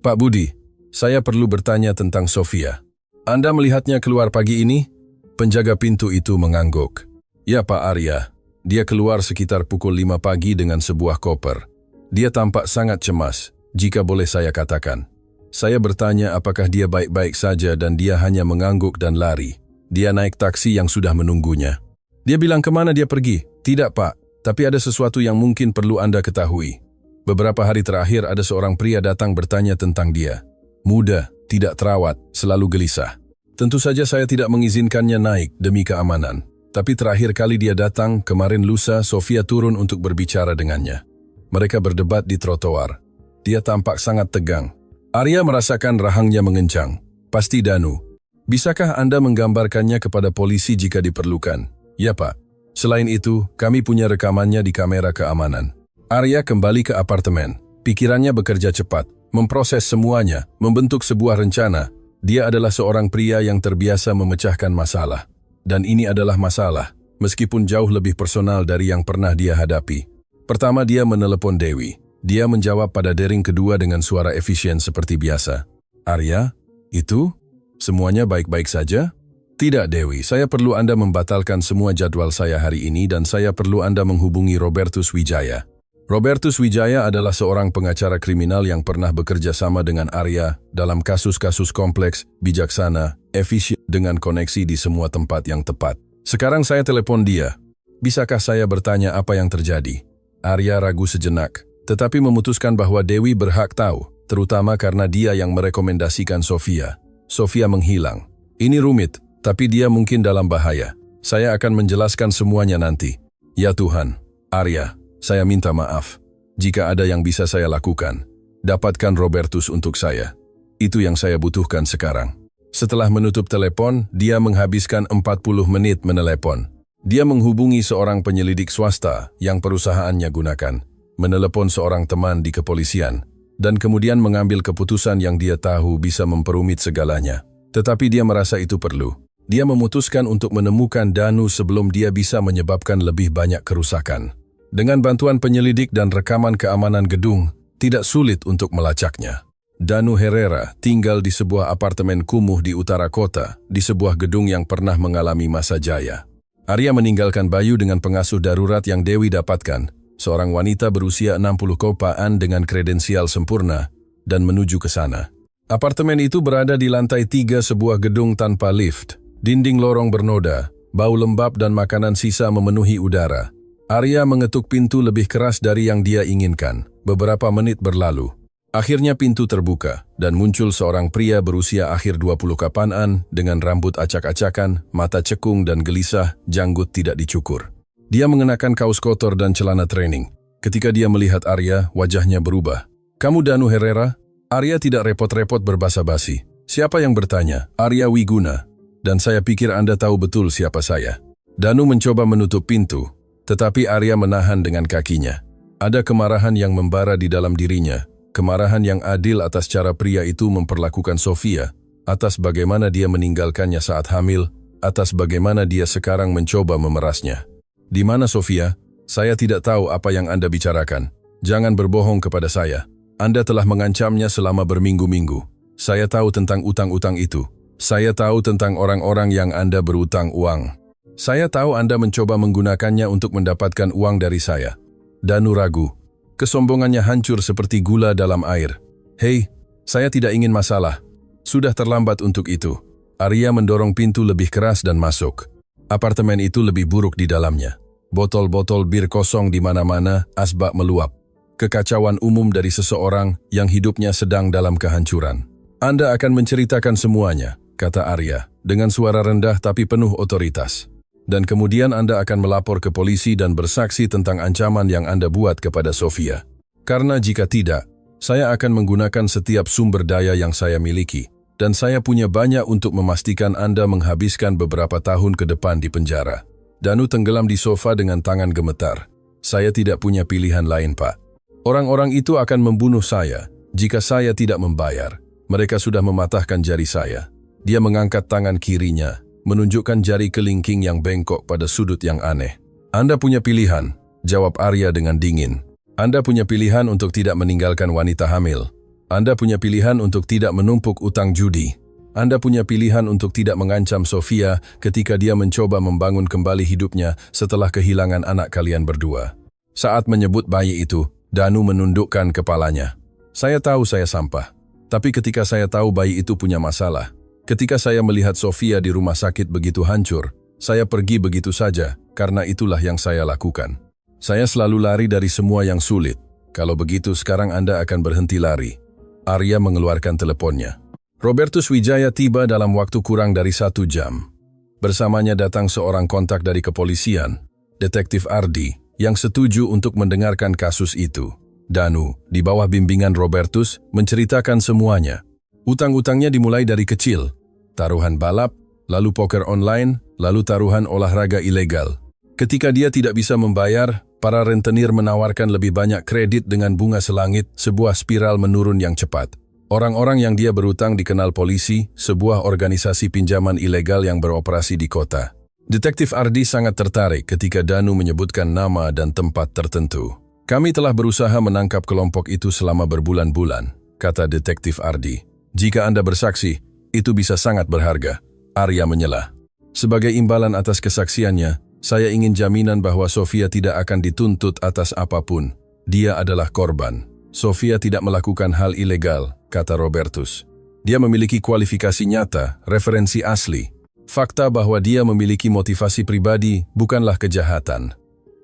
[SPEAKER 1] Pak Budi, saya perlu bertanya tentang Sofia. Anda melihatnya keluar pagi ini? Penjaga pintu itu mengangguk. Ya Pak Arya, dia keluar sekitar pukul 5 pagi dengan sebuah koper. Dia tampak sangat cemas, jika boleh saya katakan. Saya bertanya apakah dia baik-baik saja dan dia hanya mengangguk dan lari. Dia naik taksi yang sudah menunggunya. Dia bilang kemana dia pergi? Tidak Pak, tapi ada sesuatu yang mungkin perlu Anda ketahui. Beberapa hari terakhir ada seorang pria datang bertanya tentang dia. Muda, tidak terawat, selalu gelisah. Tentu saja saya tidak mengizinkannya naik demi keamanan. Tapi terakhir kali dia datang, kemarin lusa, Sofia turun untuk berbicara dengannya. Mereka berdebat di trotoar. Dia tampak sangat tegang. Arya merasakan rahangnya mengencang. Pasti Danu. Bisakah Anda menggambarkannya kepada polisi jika diperlukan? Ya Pak. Selain itu, kami punya rekamannya di kamera keamanan. Arya kembali ke apartemen. Pikirannya bekerja cepat, memproses semuanya, membentuk sebuah rencana. Dia adalah seorang pria yang terbiasa memecahkan masalah. Dan ini adalah masalah, meskipun jauh lebih personal dari yang pernah dia hadapi. Pertama dia menelepon Dewi. Dia menjawab pada dering kedua dengan suara efisien seperti biasa. Arya, itu? Semuanya baik-baik saja? Tidak Dewi, saya perlu Anda membatalkan semua jadwal saya hari ini dan saya perlu Anda menghubungi Robertus Wijaya. Robertus Wijaya adalah seorang pengacara kriminal yang pernah bekerja sama dengan Arya dalam kasus-kasus kompleks, bijaksana, efisien dengan koneksi di semua tempat yang tepat. Sekarang saya telepon dia. Bisakah saya bertanya apa yang terjadi? Arya ragu sejenak, tetapi memutuskan bahwa Dewi berhak tahu, terutama karena dia yang merekomendasikan Sofia. Sofia menghilang. Ini rumit, tapi dia mungkin dalam bahaya. Saya akan menjelaskan semuanya nanti. Ya Tuhan, Arya, saya minta maaf. Jika ada yang bisa saya lakukan, dapatkan Robertus untuk saya. Itu yang saya butuhkan sekarang. Setelah menutup telepon, dia menghabiskan 40 menit menelepon. Dia menghubungi seorang penyelidik swasta yang perusahaannya gunakan, menelepon seorang teman di kepolisian, dan kemudian mengambil keputusan yang dia tahu bisa memperumit segalanya. Tetapi dia merasa itu perlu. Dia memutuskan untuk menemukan Danu sebelum dia bisa menyebabkan lebih banyak kerusakan. Dengan bantuan penyelidik dan rekaman keamanan gedung, tidak sulit untuk melacaknya. Danu Herrera tinggal di sebuah apartemen kumuh di utara kota, di sebuah gedung yang pernah mengalami masa jaya. Arya meninggalkan Bayu dengan pengasuh darurat yang Dewi dapatkan, seorang wanita berusia 60 kopaan dengan kredensial sempurna, dan menuju ke sana. Apartemen itu berada di lantai 3 sebuah gedung tanpa lift. Dinding lorong bernoda, bau lembab dan makanan sisa memenuhi udara. Arya mengetuk pintu lebih keras dari yang dia inginkan. Beberapa menit berlalu. Akhirnya pintu terbuka, dan muncul seorang pria berusia akhir 20 kapanan dengan rambut acak-acakan, mata cekung dan gelisah, janggut tidak dicukur. Dia mengenakan kaos kotor dan celana training. Ketika dia melihat Arya, wajahnya berubah. "Kamu Danu Herrera?" Arya tidak repot-repot berbasa-basi. "Siapa yang bertanya?" "Arya Wiguna. Dan saya pikir Anda tahu betul siapa saya." Danu mencoba menutup pintu, tetapi Arya menahan dengan kakinya. Ada kemarahan yang membara di dalam dirinya, kemarahan yang adil atas cara pria itu memperlakukan Sofia, atas bagaimana dia meninggalkannya saat hamil, atas bagaimana dia sekarang mencoba memerasnya. "Di mana Sofia? Saya tidak tahu apa yang Anda bicarakan." Jangan berbohong kepada saya. Anda telah mengancamnya selama berminggu-minggu. Saya tahu tentang utang-utang itu. Saya tahu tentang orang-orang yang Anda berutang uang. Saya tahu Anda mencoba menggunakannya untuk mendapatkan uang dari saya. Danu ragu. Kesombongannya hancur seperti gula dalam air. Hei, saya tidak ingin masalah. Sudah terlambat untuk itu. Arya mendorong pintu lebih keras dan masuk. Apartemen itu lebih buruk di dalamnya. Botol-botol bir kosong di mana-mana, asbak meluap. Kekacauan umum dari seseorang yang hidupnya sedang dalam kehancuran. Anda akan menceritakan semuanya, kata Arya, dengan suara rendah tapi penuh otoritas. Dan kemudian Anda akan melapor ke polisi dan bersaksi tentang ancaman yang Anda buat kepada Sofia. Karena jika tidak, saya akan menggunakan setiap sumber daya yang saya miliki. Dan saya punya banyak untuk memastikan Anda menghabiskan beberapa tahun ke depan di penjara. Danu tenggelam di sofa dengan tangan gemetar. Saya tidak punya pilihan lain, Pak. Orang-orang itu akan membunuh saya jika saya tidak membayar. Mereka sudah mematahkan jari saya. Dia mengangkat tangan kirinya, menunjukkan jari kelingking yang bengkok pada sudut yang aneh. Anda punya pilihan, jawab Arya dengan dingin. Anda punya pilihan untuk tidak meninggalkan wanita hamil. Anda punya pilihan untuk tidak menumpuk utang judi. Anda punya pilihan untuk tidak mengancam Sofia ketika dia mencoba membangun kembali hidupnya setelah kehilangan anak kalian berdua. Saat menyebut bayi itu, Danu menundukkan kepalanya. Saya tahu saya sampah. Tapi ketika saya tahu bayi itu punya masalah, ketika saya melihat Sofia di rumah sakit begitu hancur, saya pergi begitu saja karena itulah yang saya lakukan. Saya selalu lari dari semua yang sulit. Kalau begitu sekarang Anda akan berhenti lari. Arya mengeluarkan teleponnya. Robertus Wijaya tiba dalam waktu kurang dari 1 jam. Bersamanya datang seorang kontak dari kepolisian, Detektif Ardi, yang setuju untuk mendengarkan kasus itu. Danu, di bawah bimbingan Robertus, menceritakan semuanya. Utang-utangnya dimulai dari kecil. Taruhan balap, lalu poker online, lalu taruhan olahraga ilegal. Ketika dia tidak bisa membayar, para rentenir menawarkan lebih banyak kredit dengan bunga selangit, sebuah spiral menurun yang cepat. Orang-orang yang dia berutang dikenal polisi, sebuah organisasi pinjaman ilegal yang beroperasi di kota. Detektif Ardi sangat tertarik ketika Danu menyebutkan nama dan tempat tertentu. Kami telah berusaha menangkap kelompok itu selama berbulan-bulan, kata Detektif Ardi. Jika Anda bersaksi, itu bisa sangat berharga. Arya menyela. Sebagai imbalan atas kesaksiannya, saya ingin jaminan bahwa Sofia tidak akan dituntut atas apapun. Dia adalah korban. Sofia tidak melakukan hal ilegal, kata Robertus. Dia memiliki kualifikasi nyata, referensi asli. Fakta bahwa dia memiliki motivasi pribadi bukanlah kejahatan.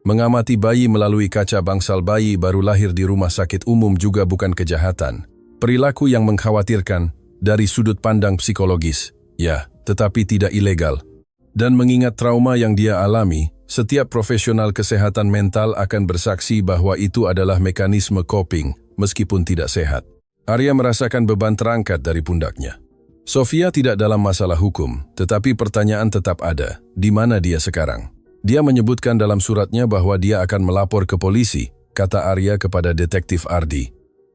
[SPEAKER 1] Mengamati bayi melalui kaca bangsal bayi baru lahir di rumah sakit umum juga bukan kejahatan. Perilaku yang mengkhawatirkan dari sudut pandang psikologis, ya, tetapi tidak ilegal. Dan mengingat trauma yang dia alami, setiap profesional kesehatan mental akan bersaksi bahwa itu adalah mekanisme coping, meskipun tidak sehat. Arya merasakan beban terangkat dari pundaknya. Sofia tidak dalam masalah hukum, tetapi pertanyaan tetap ada, di mana dia sekarang? Dia menyebutkan dalam suratnya bahwa dia akan melapor ke polisi, kata Arya kepada Detektif Ardi.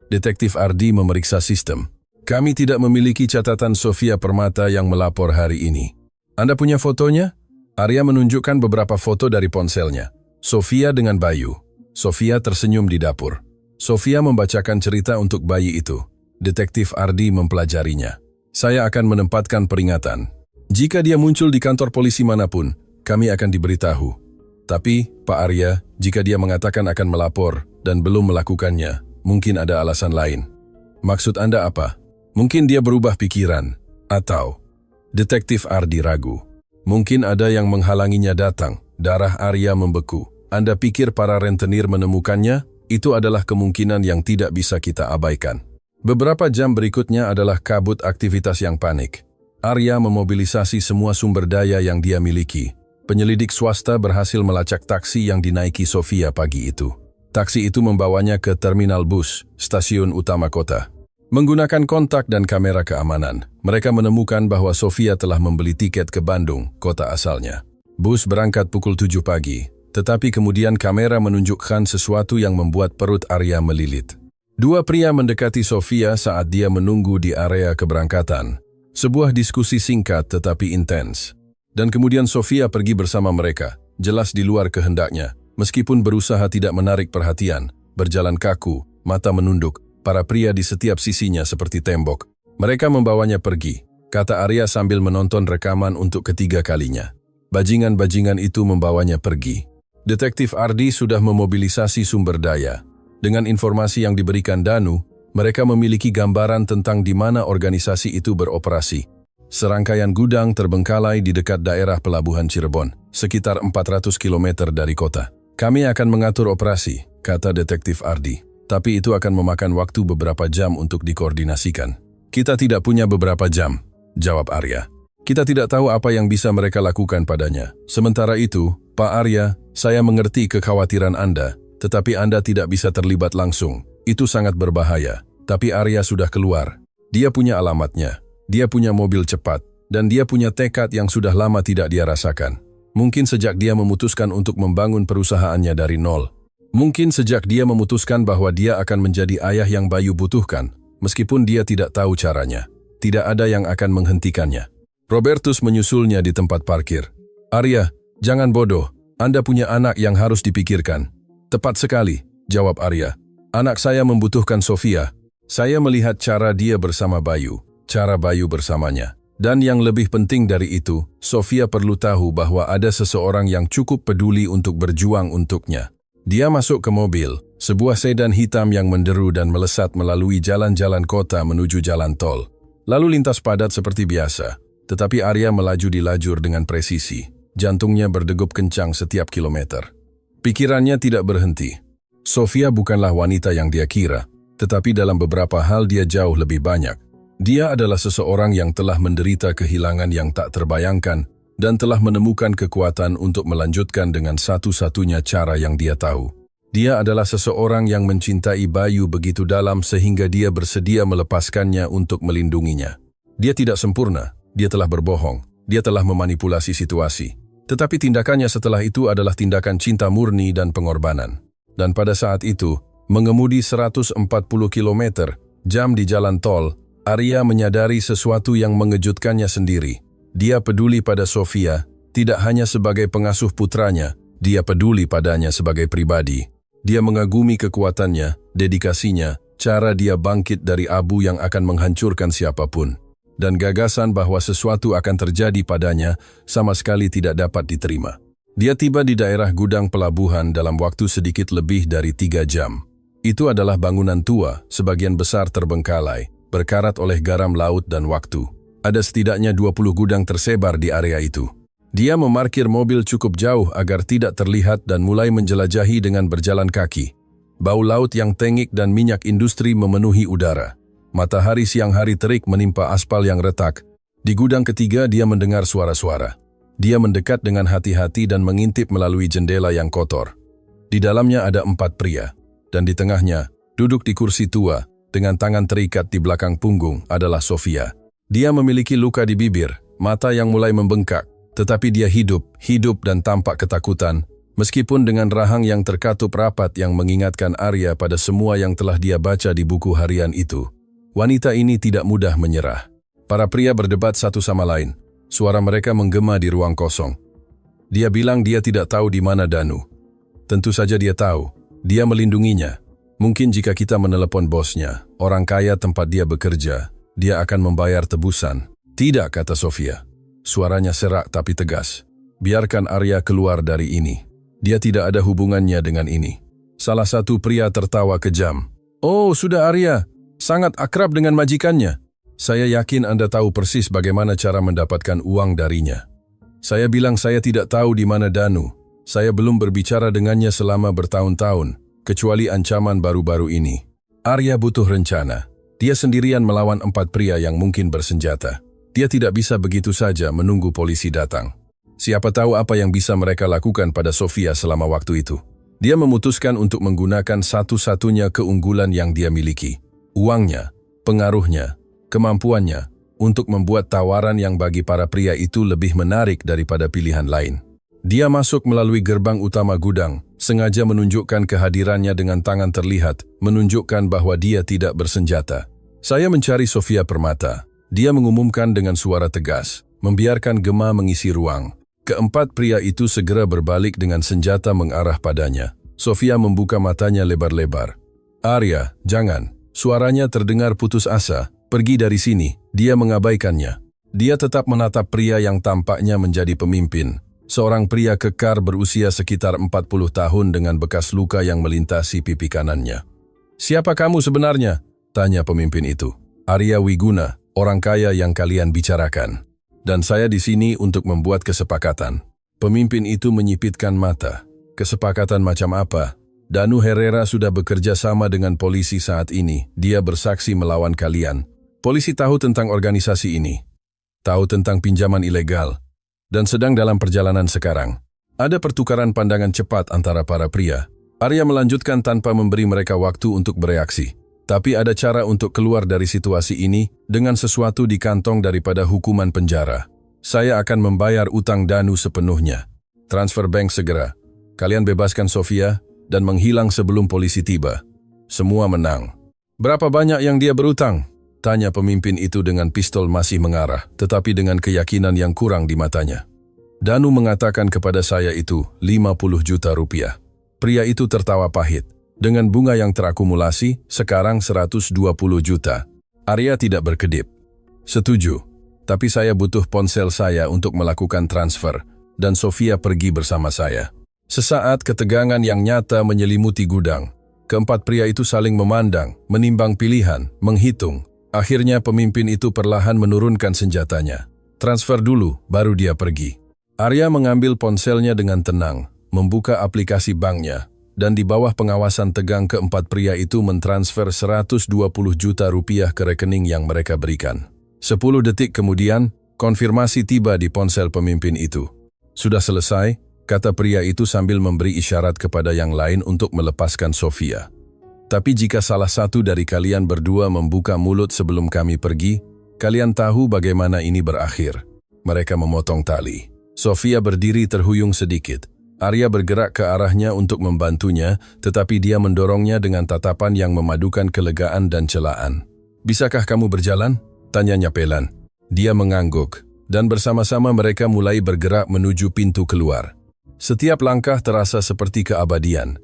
[SPEAKER 1] Detektif Ardi memeriksa sistem. Kami tidak memiliki catatan Sofia Permata yang melapor hari ini. Anda punya fotonya? Arya menunjukkan beberapa foto dari ponselnya. Sofia dengan Bayu. Sofia tersenyum di dapur. Sofia membacakan cerita untuk bayi itu. Detektif Ardi mempelajarinya. Saya akan menempatkan peringatan. Jika dia muncul di kantor polisi manapun, kami akan diberitahu. Tapi, Pak Arya, jika dia mengatakan akan melapor dan belum melakukannya, mungkin ada alasan lain. Maksud Anda apa? Mungkin dia berubah pikiran. Atau, Detektif Ardi ragu. Mungkin ada yang menghalanginya datang. Darah Arya membeku. Anda pikir para rentenir menemukannya? Itu adalah kemungkinan yang tidak bisa kita abaikan. Beberapa jam berikutnya adalah kabut aktivitas yang panik. Arya memobilisasi semua sumber daya yang dia miliki. Penyelidik swasta berhasil melacak taksi yang dinaiki Sofia pagi itu. Taksi itu membawanya ke terminal bus, stasiun utama kota. Menggunakan kontak dan kamera keamanan, mereka menemukan bahwa Sofia telah membeli tiket ke Bandung, kota asalnya. Bus berangkat pukul 7 pagi, tetapi kemudian kamera menunjukkan sesuatu yang membuat perut Arya melilit. Dua pria mendekati Sofia saat dia menunggu di area keberangkatan. Sebuah diskusi singkat tetapi intens. Dan kemudian Sofia pergi bersama mereka, jelas di luar kehendaknya. Meskipun berusaha tidak menarik perhatian, berjalan kaku, mata menunduk, para pria di setiap sisinya seperti tembok. Mereka membawanya pergi, kata Arya sambil menonton rekaman untuk ketiga kalinya. Bajingan-bajingan itu membawanya pergi. Detektif Ardi sudah memobilisasi sumber daya. Dengan informasi yang diberikan Danu, mereka memiliki gambaran tentang di mana organisasi itu beroperasi. Serangkaian gudang terbengkalai di dekat daerah pelabuhan Cirebon, sekitar 400 km dari kota. Kami akan mengatur operasi, kata Detektif Ardi. Tapi itu akan memakan waktu beberapa jam untuk dikoordinasikan. Kita tidak punya beberapa jam, jawab Arya. Kita tidak tahu apa yang bisa mereka lakukan padanya. Sementara itu, Pak Arya, saya mengerti kekhawatiran Anda, tetapi Anda tidak bisa terlibat langsung. Itu sangat berbahaya. Tapi Arya sudah keluar. Dia punya alamatnya. Dia punya mobil cepat. Dan dia punya tekad yang sudah lama tidak dia rasakan. Mungkin sejak dia memutuskan untuk membangun perusahaannya dari nol. Mungkin sejak dia memutuskan bahwa dia akan menjadi ayah yang Bayu butuhkan, meskipun dia tidak tahu caranya. Tidak ada yang akan menghentikannya. Robertus menyusulnya di tempat parkir. Arya, jangan bodoh. Anda punya anak yang harus dipikirkan. Tepat sekali, jawab Arya. Anak saya membutuhkan Sofia. Saya melihat cara dia bersama Bayu, cara Bayu bersamanya. Dan yang lebih penting dari itu, Sofia perlu tahu bahwa ada seseorang yang cukup peduli untuk berjuang untuknya. Dia masuk ke mobil, sebuah sedan hitam yang menderu dan melesat melalui jalan-jalan kota menuju jalan tol. Lalu lintas padat seperti biasa. Tetapi Arya melaju di lajur dengan presisi. Jantungnya berdegup kencang setiap kilometer. Pikirannya tidak berhenti. Sofia bukanlah wanita yang dia kira, tetapi dalam beberapa hal dia jauh lebih banyak. Dia adalah seseorang yang telah menderita kehilangan yang tak terbayangkan dan telah menemukan kekuatan untuk melanjutkan dengan satu-satunya cara yang dia tahu. Dia adalah seseorang yang mencintai Bayu begitu dalam sehingga dia bersedia melepaskannya untuk melindunginya. Dia tidak sempurna. Dia telah berbohong, dia telah memanipulasi situasi. Tetapi tindakannya setelah itu adalah tindakan cinta murni dan pengorbanan. Dan pada saat itu, mengemudi 140 km jam di jalan tol, Arya menyadari sesuatu yang mengejutkannya sendiri. Dia peduli pada Sofia, tidak hanya sebagai pengasuh putranya, dia peduli padanya sebagai pribadi. Dia mengagumi kekuatannya, dedikasinya, cara dia bangkit dari abu yang akan menghancurkan siapapun. Dan gagasan bahwa sesuatu akan terjadi padanya sama sekali tidak dapat diterima. Dia tiba di daerah gudang pelabuhan dalam waktu sedikit lebih dari 3 jam. Itu adalah bangunan tua, sebagian besar terbengkalai, berkarat oleh garam laut dan waktu. Ada setidaknya 20 gudang tersebar di area itu. Dia memarkir mobil cukup jauh agar tidak terlihat dan mulai menjelajahi dengan berjalan kaki. Bau laut yang tengik dan minyak industri memenuhi udara. Matahari siang hari terik menimpa aspal yang retak. Di gudang ketiga dia mendengar suara-suara. Dia mendekat dengan hati-hati dan mengintip melalui jendela yang kotor. Di dalamnya ada 4 pria. Dan di tengahnya, duduk di kursi tua, dengan tangan terikat di belakang punggung adalah Sofia. Dia memiliki luka di bibir, mata yang mulai membengkak. Tetapi dia hidup dan tampak ketakutan, meskipun dengan rahang yang terkatup rapat yang mengingatkan Arya pada semua yang telah dia baca di buku harian itu. Wanita ini tidak mudah menyerah. Para pria berdebat satu sama lain. Suara mereka menggema di ruang kosong. Dia bilang dia tidak tahu di mana Danu. Tentu saja dia tahu. Dia melindunginya. Mungkin jika kita menelepon bosnya, orang kaya tempat dia bekerja, dia akan membayar tebusan. Tidak, kata Sofia. Suaranya serak tapi tegas. Biarkan Arya keluar dari ini. Dia tidak ada hubungannya dengan ini. Salah satu pria tertawa kejam. Oh, sudah Arya. Sangat akrab dengan majikannya. Saya yakin Anda tahu persis bagaimana cara mendapatkan uang darinya. Saya bilang saya tidak tahu di mana Danu. Saya belum berbicara dengannya selama bertahun-tahun, kecuali ancaman baru-baru ini. Arya butuh rencana. Dia sendirian melawan 4 pria yang mungkin bersenjata. Dia tidak bisa begitu saja menunggu polisi datang. Siapa tahu apa yang bisa mereka lakukan pada Sofia selama waktu itu. Dia memutuskan untuk menggunakan satu-satunya keunggulan yang dia miliki. Uangnya, pengaruhnya, kemampuannya untuk membuat tawaran yang bagi para pria itu lebih menarik daripada pilihan lain. Dia masuk melalui gerbang utama gudang, sengaja menunjukkan kehadirannya dengan tangan terlihat, menunjukkan bahwa dia tidak bersenjata. Saya mencari Sofia Permata. Dia mengumumkan dengan suara tegas, membiarkan gema mengisi ruang. Keempat pria itu segera berbalik dengan senjata mengarah padanya. Sofia membuka matanya lebar-lebar. Arya, jangan. Suaranya terdengar putus asa. Pergi dari sini. Dia mengabaikannya. Dia tetap menatap pria yang tampaknya menjadi pemimpin. Seorang pria kekar berusia sekitar 40 tahun dengan bekas luka yang melintasi pipi kanannya. Siapa kamu sebenarnya? Tanya pemimpin itu. Arya Wiguna, orang kaya yang kalian bicarakan. Dan saya di sini untuk membuat kesepakatan. Pemimpin itu menyipitkan mata. Kesepakatan macam apa? Danu Herrera sudah bekerja sama dengan polisi saat ini. Dia bersaksi melawan kalian. Polisi tahu tentang organisasi ini. Tahu tentang pinjaman ilegal. Dan sedang dalam perjalanan sekarang. Ada pertukaran pandangan cepat antara para pria. Arya melanjutkan tanpa memberi mereka waktu untuk bereaksi. Tapi ada cara untuk keluar dari situasi ini dengan sesuatu di kantong daripada hukuman penjara. Saya akan membayar utang Danu sepenuhnya. Transfer bank segera. Kalian bebaskan Sofia dan menghilang sebelum polisi tiba. Semua menang. Berapa banyak yang dia berutang? Tanya pemimpin itu dengan pistol masih mengarah, tetapi dengan keyakinan yang kurang di matanya. Danu mengatakan kepada saya itu 50 juta rupiah. Pria itu tertawa pahit. Dengan bunga yang terakumulasi, sekarang 120 juta. Arya tidak berkedip. Setuju, tapi saya butuh ponsel saya untuk melakukan transfer, dan Sofia pergi bersama saya. Sesaat ketegangan yang nyata menyelimuti gudang. Keempat pria itu saling memandang, menimbang pilihan, menghitung. Akhirnya pemimpin itu perlahan menurunkan senjatanya. Transfer dulu, baru dia pergi. Arya mengambil ponselnya dengan tenang, membuka aplikasi banknya, dan di bawah pengawasan tegang keempat pria itu mentransfer 120 juta rupiah ke rekening yang mereka berikan. 10 detik kemudian, konfirmasi tiba di ponsel pemimpin itu. Sudah selesai, kata pria itu sambil memberi isyarat kepada yang lain untuk melepaskan Sofia. Tapi jika salah satu dari kalian berdua membuka mulut sebelum kami pergi, kalian tahu bagaimana ini berakhir. Mereka memotong tali. Sofia berdiri terhuyung sedikit. Arya bergerak ke arahnya untuk membantunya, tetapi dia mendorongnya dengan tatapan yang memadukan kelegaan dan celaan. Bisakah kamu berjalan? Tanyanya pelan. Dia mengangguk, dan bersama-sama mereka mulai bergerak menuju pintu keluar. Setiap langkah terasa seperti keabadian.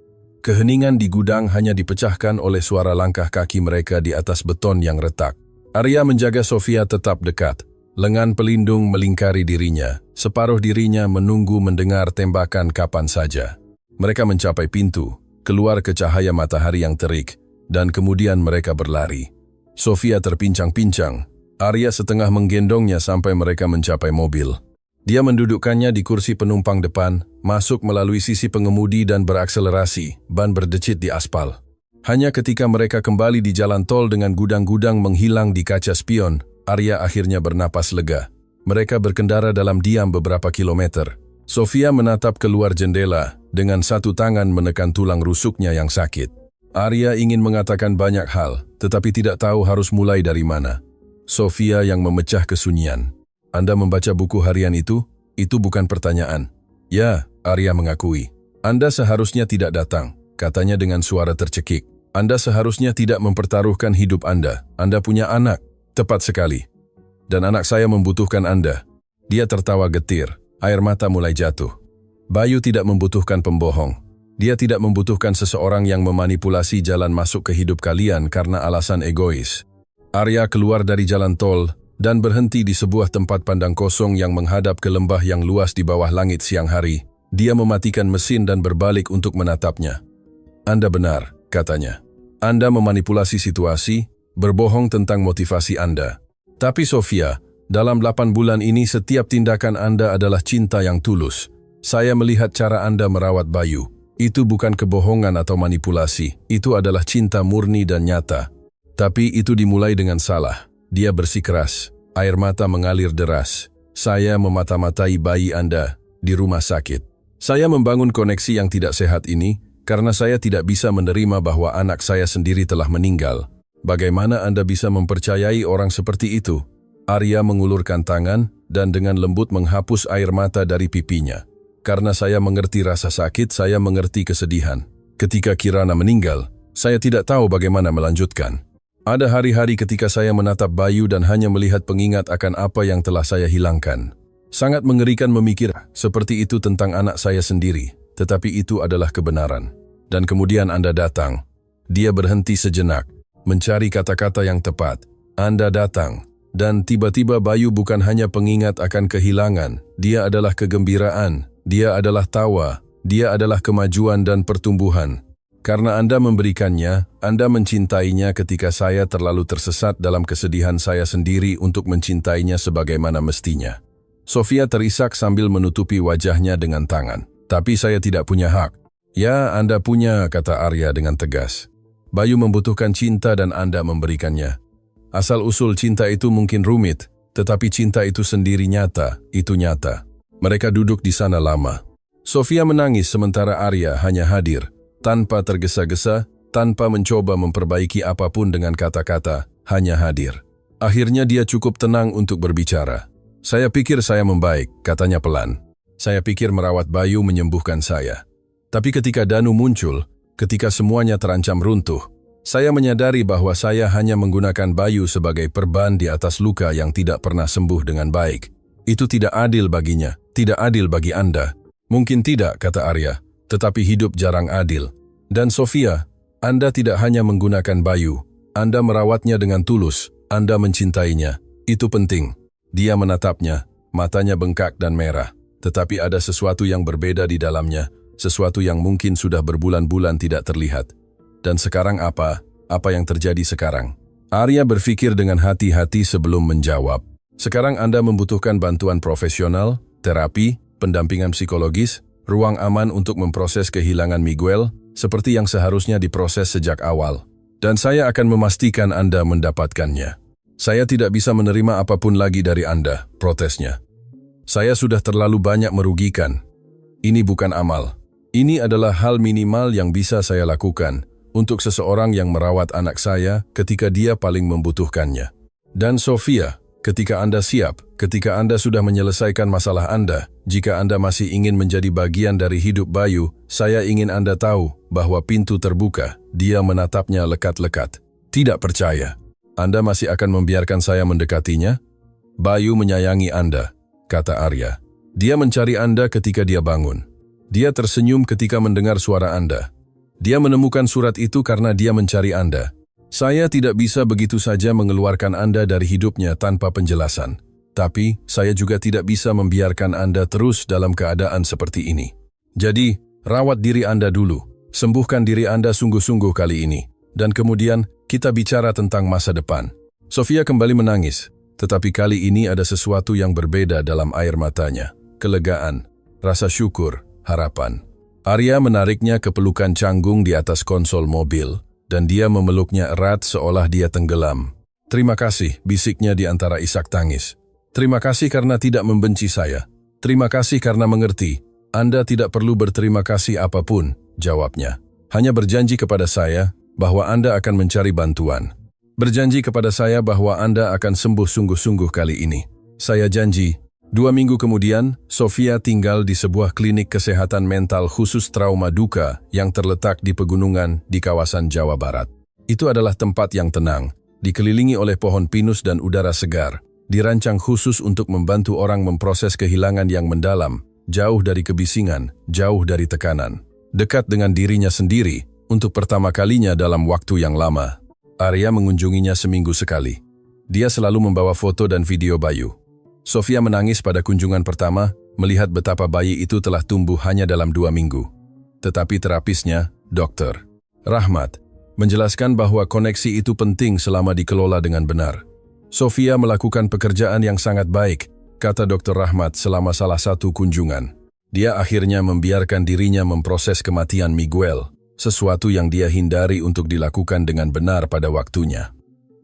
[SPEAKER 1] Keheningan di gudang hanya dipecahkan oleh suara langkah kaki mereka di atas beton yang retak. Arya menjaga Sofia tetap dekat. Lengan pelindung melingkari dirinya. Separuh dirinya menunggu mendengar tembakan kapan saja. Mereka mencapai pintu, keluar ke cahaya matahari yang terik, dan kemudian mereka berlari. Sofia terpincang-pincang. Arya setengah menggendongnya sampai mereka mencapai mobil. Dia mendudukkannya di kursi penumpang depan, masuk melalui sisi pengemudi dan berakselerasi, ban berdecit di aspal. Hanya ketika mereka kembali di jalan tol dengan gudang-gudang menghilang di kaca spion, Arya akhirnya bernapas lega. Mereka berkendara dalam diam beberapa kilometer. Sofia menatap keluar jendela, dengan satu tangan menekan tulang rusuknya yang sakit. Arya ingin mengatakan banyak hal, tetapi tidak tahu harus mulai dari mana. Sofia yang memecah kesunyian. Anda membaca buku harian itu? Itu bukan pertanyaan. Ya, Arya mengakui. Anda seharusnya tidak datang, katanya dengan suara tercekik. Anda seharusnya tidak mempertaruhkan hidup Anda. Anda punya anak. Tepat sekali. Dan anak saya membutuhkan Anda. Dia tertawa getir. Air mata mulai jatuh. Bayu tidak membutuhkan pembohong. Dia tidak membutuhkan seseorang yang memanipulasi jalan masuk ke hidup kalian karena alasan egois. Arya keluar dari jalan tol dan berhenti di sebuah tempat pandang kosong yang menghadap ke lembah yang luas di bawah langit siang hari. Dia mematikan mesin dan berbalik untuk menatapnya. Anda benar, katanya. Anda memanipulasi situasi, berbohong tentang motivasi Anda. Tapi Sofia, dalam 8 bulan ini setiap tindakan Anda adalah cinta yang tulus. Saya melihat cara Anda merawat Bayu. Itu bukan kebohongan atau manipulasi. Itu adalah cinta murni dan nyata. Tapi itu dimulai dengan salah. Dia bersikeras. Air mata mengalir deras. Saya memata-matai bayi Anda di rumah sakit. Saya membangun koneksi yang tidak sehat ini karena saya tidak bisa menerima bahwa anak saya sendiri telah meninggal. Bagaimana Anda bisa mempercayai orang seperti itu? Arya mengulurkan tangan dan dengan lembut menghapus air mata dari pipinya. Karena saya mengerti rasa sakit, saya mengerti kesedihan. Ketika Kirana meninggal, saya tidak tahu bagaimana melanjutkan. Ada hari-hari ketika saya menatap Bayu dan hanya melihat pengingat akan apa yang telah saya hilangkan. Sangat mengerikan memikir seperti itu tentang anak saya sendiri, tetapi itu adalah kebenaran. Dan kemudian Anda datang. Dia berhenti sejenak, mencari kata-kata yang tepat. Anda datang. Dan tiba-tiba Bayu bukan hanya pengingat akan kehilangan, dia adalah kegembiraan, dia adalah tawa, dia adalah kemajuan dan pertumbuhan. Karena Anda memberikannya, Anda mencintainya ketika saya terlalu tersesat dalam kesedihan saya sendiri untuk mencintainya sebagaimana mestinya. Sofia terisak sambil menutupi wajahnya dengan tangan. Tapi saya tidak punya hak. Ya, Anda punya, kata Arya dengan tegas. Bayu membutuhkan cinta dan Anda memberikannya. Asal-usul cinta itu mungkin rumit, tetapi cinta itu sendiri nyata, itu nyata. Mereka duduk di sana lama. Sofia menangis sementara Arya hanya hadir, tanpa tergesa-gesa, tanpa mencoba memperbaiki apapun dengan kata-kata, hanya hadir. Akhirnya dia cukup tenang untuk berbicara. Saya pikir saya membaik, katanya pelan. Saya pikir merawat Bayu menyembuhkan saya. Tapi ketika Danu muncul, ketika semuanya terancam runtuh, saya menyadari bahwa saya hanya menggunakan Bayu sebagai perban di atas luka yang tidak pernah sembuh dengan baik. Itu tidak adil baginya, tidak adil bagi Anda. Mungkin tidak, kata Arya, tetapi hidup jarang adil. Dan Sofia, Anda tidak hanya menggunakan Bayu, Anda merawatnya dengan tulus, Anda mencintainya. Itu penting. Dia menatapnya, matanya bengkak dan merah. Tetapi ada sesuatu yang berbeda di dalamnya, sesuatu yang mungkin sudah berbulan-bulan tidak terlihat. Dan sekarang apa yang terjadi sekarang? Arya berpikir dengan hati-hati sebelum menjawab. Sekarang Anda membutuhkan bantuan profesional, terapi, pendampingan psikologis, ruang aman untuk memproses kehilangan Miguel, seperti yang seharusnya diproses sejak awal. Dan saya akan memastikan Anda mendapatkannya. Saya tidak bisa menerima apapun lagi dari Anda, protesnya. Saya sudah terlalu banyak merugikan. Ini bukan amal. Ini adalah hal minimal yang bisa saya lakukan untuk seseorang yang merawat anak saya ketika dia paling membutuhkannya. Dan Sofia, ketika Anda siap, ketika Anda sudah menyelesaikan masalah Anda, jika Anda masih ingin menjadi bagian dari hidup Bayu, saya ingin Anda tahu bahwa pintu terbuka. Dia menatapnya lekat-lekat. Tidak percaya. Anda masih akan membiarkan saya mendekatinya? Bayu menyayangi Anda, kata Arya. Dia mencari Anda ketika dia bangun. Dia tersenyum ketika mendengar suara Anda. Dia menemukan surat itu karena dia mencari Anda. Saya tidak bisa begitu saja mengeluarkan Anda dari hidupnya tanpa penjelasan. Tapi, saya juga tidak bisa membiarkan Anda terus dalam keadaan seperti ini. Jadi, rawat diri Anda dulu. Sembuhkan diri Anda sungguh-sungguh kali ini. Dan kemudian, kita bicara tentang masa depan. Sofia kembali menangis, tetapi kali ini ada sesuatu yang berbeda dalam air matanya. Kelegaan, rasa syukur, harapan. Arya menariknya ke pelukan canggung di atas konsol mobil, dan dia memeluknya erat seolah dia tenggelam. Terima kasih, bisiknya di antara isak tangis. Terima kasih karena tidak membenci saya. Terima kasih karena mengerti. Anda tidak perlu berterima kasih apapun, jawabnya. Hanya berjanji kepada saya bahwa Anda akan mencari bantuan. Berjanji kepada saya bahwa Anda akan sembuh sungguh-sungguh kali ini. Saya janji. 2 minggu kemudian, Sofia tinggal di sebuah klinik kesehatan mental khusus trauma duka yang terletak di pegunungan di kawasan Jawa Barat. Itu adalah tempat yang tenang, dikelilingi oleh pohon pinus dan udara segar, dirancang khusus untuk membantu orang memproses kehilangan yang mendalam, jauh dari kebisingan, jauh dari tekanan, dekat dengan dirinya sendiri untuk pertama kalinya dalam waktu yang lama. Arya mengunjunginya seminggu sekali. Dia selalu membawa foto dan video Bayu. Sofia menangis pada kunjungan pertama, melihat betapa bayi itu telah tumbuh hanya dalam 2 minggu. Tetapi terapisnya, Dr. Rahmat, menjelaskan bahwa koneksi itu penting selama dikelola dengan benar. Sofia melakukan pekerjaan yang sangat baik, kata Dr. Rahmat selama salah satu kunjungan. Dia akhirnya membiarkan dirinya memproses kematian Miguel, sesuatu yang dia hindari untuk dilakukan dengan benar pada waktunya.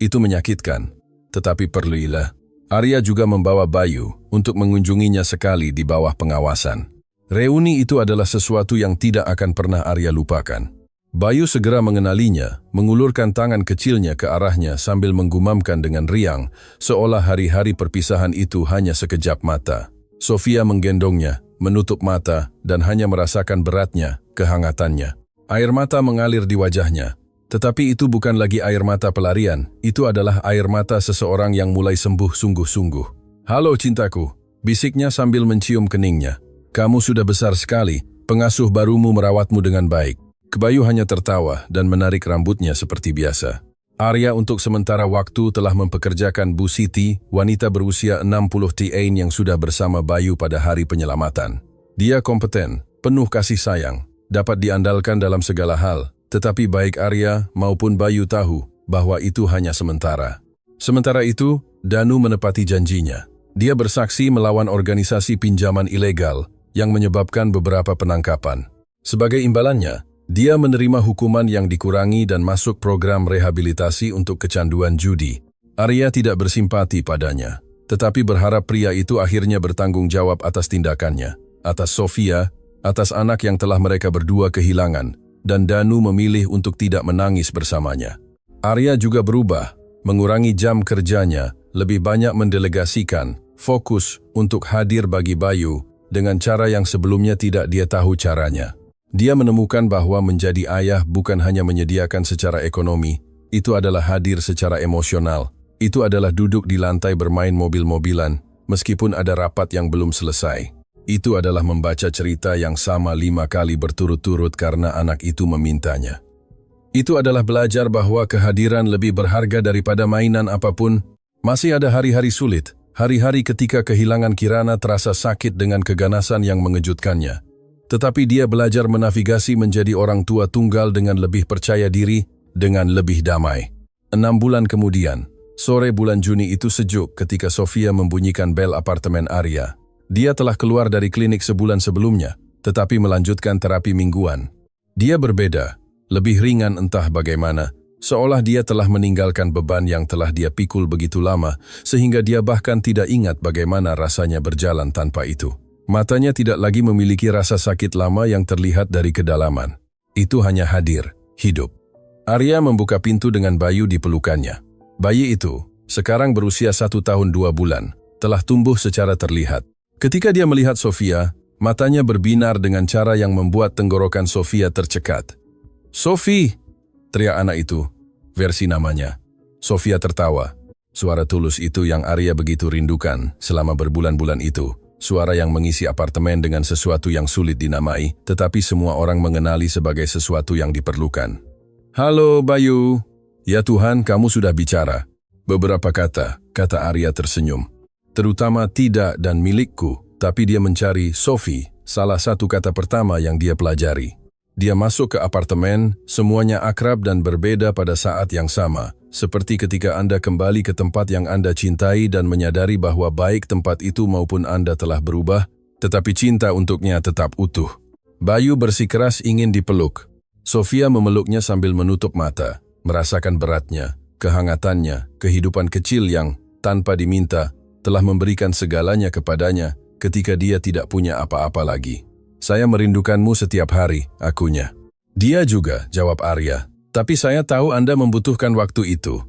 [SPEAKER 1] Itu menyakitkan, tetapi perlulah. Arya juga membawa Bayu untuk mengunjunginya sekali di bawah pengawasan. Reuni itu adalah sesuatu yang tidak akan pernah Arya lupakan. Bayu segera mengenalinya, mengulurkan tangan kecilnya ke arahnya sambil menggumamkan dengan riang, seolah hari-hari perpisahan itu hanya sekejap mata. Sofia menggendongnya, menutup mata, dan hanya merasakan beratnya, kehangatannya. Air mata mengalir di wajahnya. Tetapi itu bukan lagi air mata pelarian, itu adalah air mata seseorang yang mulai sembuh sungguh-sungguh. Halo cintaku, bisiknya sambil mencium keningnya. Kamu sudah besar sekali, pengasuh barumu merawatmu dengan baik. Bayu hanya tertawa dan menarik rambutnya seperti biasa. Arya untuk sementara waktu telah mempekerjakan Bu Siti, wanita berusia 60 tahun yang sudah bersama Bayu pada hari penyelamatan. Dia kompeten, penuh kasih sayang, dapat diandalkan dalam segala hal, tetapi baik Arya maupun Bayu tahu bahwa itu hanya sementara. Sementara itu, Danu menepati janjinya. Dia bersaksi melawan organisasi pinjaman ilegal yang menyebabkan beberapa penangkapan. Sebagai imbalannya, dia menerima hukuman yang dikurangi dan masuk program rehabilitasi untuk kecanduan judi. Arya tidak bersimpati padanya, tetapi berharap pria itu akhirnya bertanggung jawab atas tindakannya, atas Sofia, atas anak yang telah mereka berdua kehilangan, dan Danu memilih untuk tidak menangis bersamanya. Arya juga berubah, mengurangi jam kerjanya, lebih banyak mendelegasikan, fokus untuk hadir bagi Bayu dengan cara yang sebelumnya tidak dia tahu caranya. Dia menemukan bahwa menjadi ayah bukan hanya menyediakan secara ekonomi, itu adalah hadir secara emosional, itu adalah duduk di lantai bermain mobil-mobilan, meskipun ada rapat yang belum selesai. Itu adalah membaca cerita yang sama 5 kali berturut-turut karena anak itu memintanya. Itu adalah belajar bahwa kehadiran lebih berharga daripada mainan apapun. Masih ada hari-hari sulit, hari-hari ketika kehilangan Kirana terasa sakit dengan keganasan yang mengejutkannya. Tetapi dia belajar menavigasi menjadi orang tua tunggal dengan lebih percaya diri, dengan lebih damai. 6 bulan kemudian, sore bulan Juni itu sejuk ketika Sofia membunyikan bel apartemen Arya. Dia telah keluar dari klinik sebulan sebelumnya, tetapi melanjutkan terapi mingguan. Dia berbeda, lebih ringan entah bagaimana, seolah dia telah meninggalkan beban yang telah dia pikul begitu lama, sehingga dia bahkan tidak ingat bagaimana rasanya berjalan tanpa itu. Matanya tidak lagi memiliki rasa sakit lama yang terlihat dari kedalaman. Itu hanya hadir, hidup. Arya membuka pintu dengan Bayu di pelukannya. Bayi itu, sekarang berusia 1 tahun 2 bulan, telah tumbuh secara terlihat. Ketika dia melihat Sofia, matanya berbinar dengan cara yang membuat tenggorokan Sofia tercekat. "Sofi!" teriak anak itu, versi namanya. Sofia tertawa. Suara tulus itu yang Arya begitu rindukan selama berbulan-bulan itu. Suara yang mengisi apartemen dengan sesuatu yang sulit dinamai, tetapi semua orang mengenali sebagai sesuatu yang diperlukan. "Halo, Bayu." "Ya Tuhan, kamu sudah bicara." "Beberapa kata," kata Arya tersenyum. "Terutama tidak dan milikku," tapi dia mencari Sofi, salah satu kata pertama yang dia pelajari. Dia masuk ke apartemen, semuanya akrab dan berbeda pada saat yang sama. Seperti ketika Anda kembali ke tempat yang Anda cintai dan menyadari bahwa baik tempat itu maupun Anda telah berubah, tetapi cinta untuknya tetap utuh. Bayu bersikeras ingin dipeluk. Sofia memeluknya sambil menutup mata, merasakan beratnya, kehangatannya, kehidupan kecil yang, tanpa diminta, telah memberikan segalanya kepadanya ketika dia tidak punya apa-apa lagi. "Saya merindukanmu setiap hari," akunya. "Dia juga," jawab Arya. "Tapi saya tahu Anda membutuhkan waktu itu."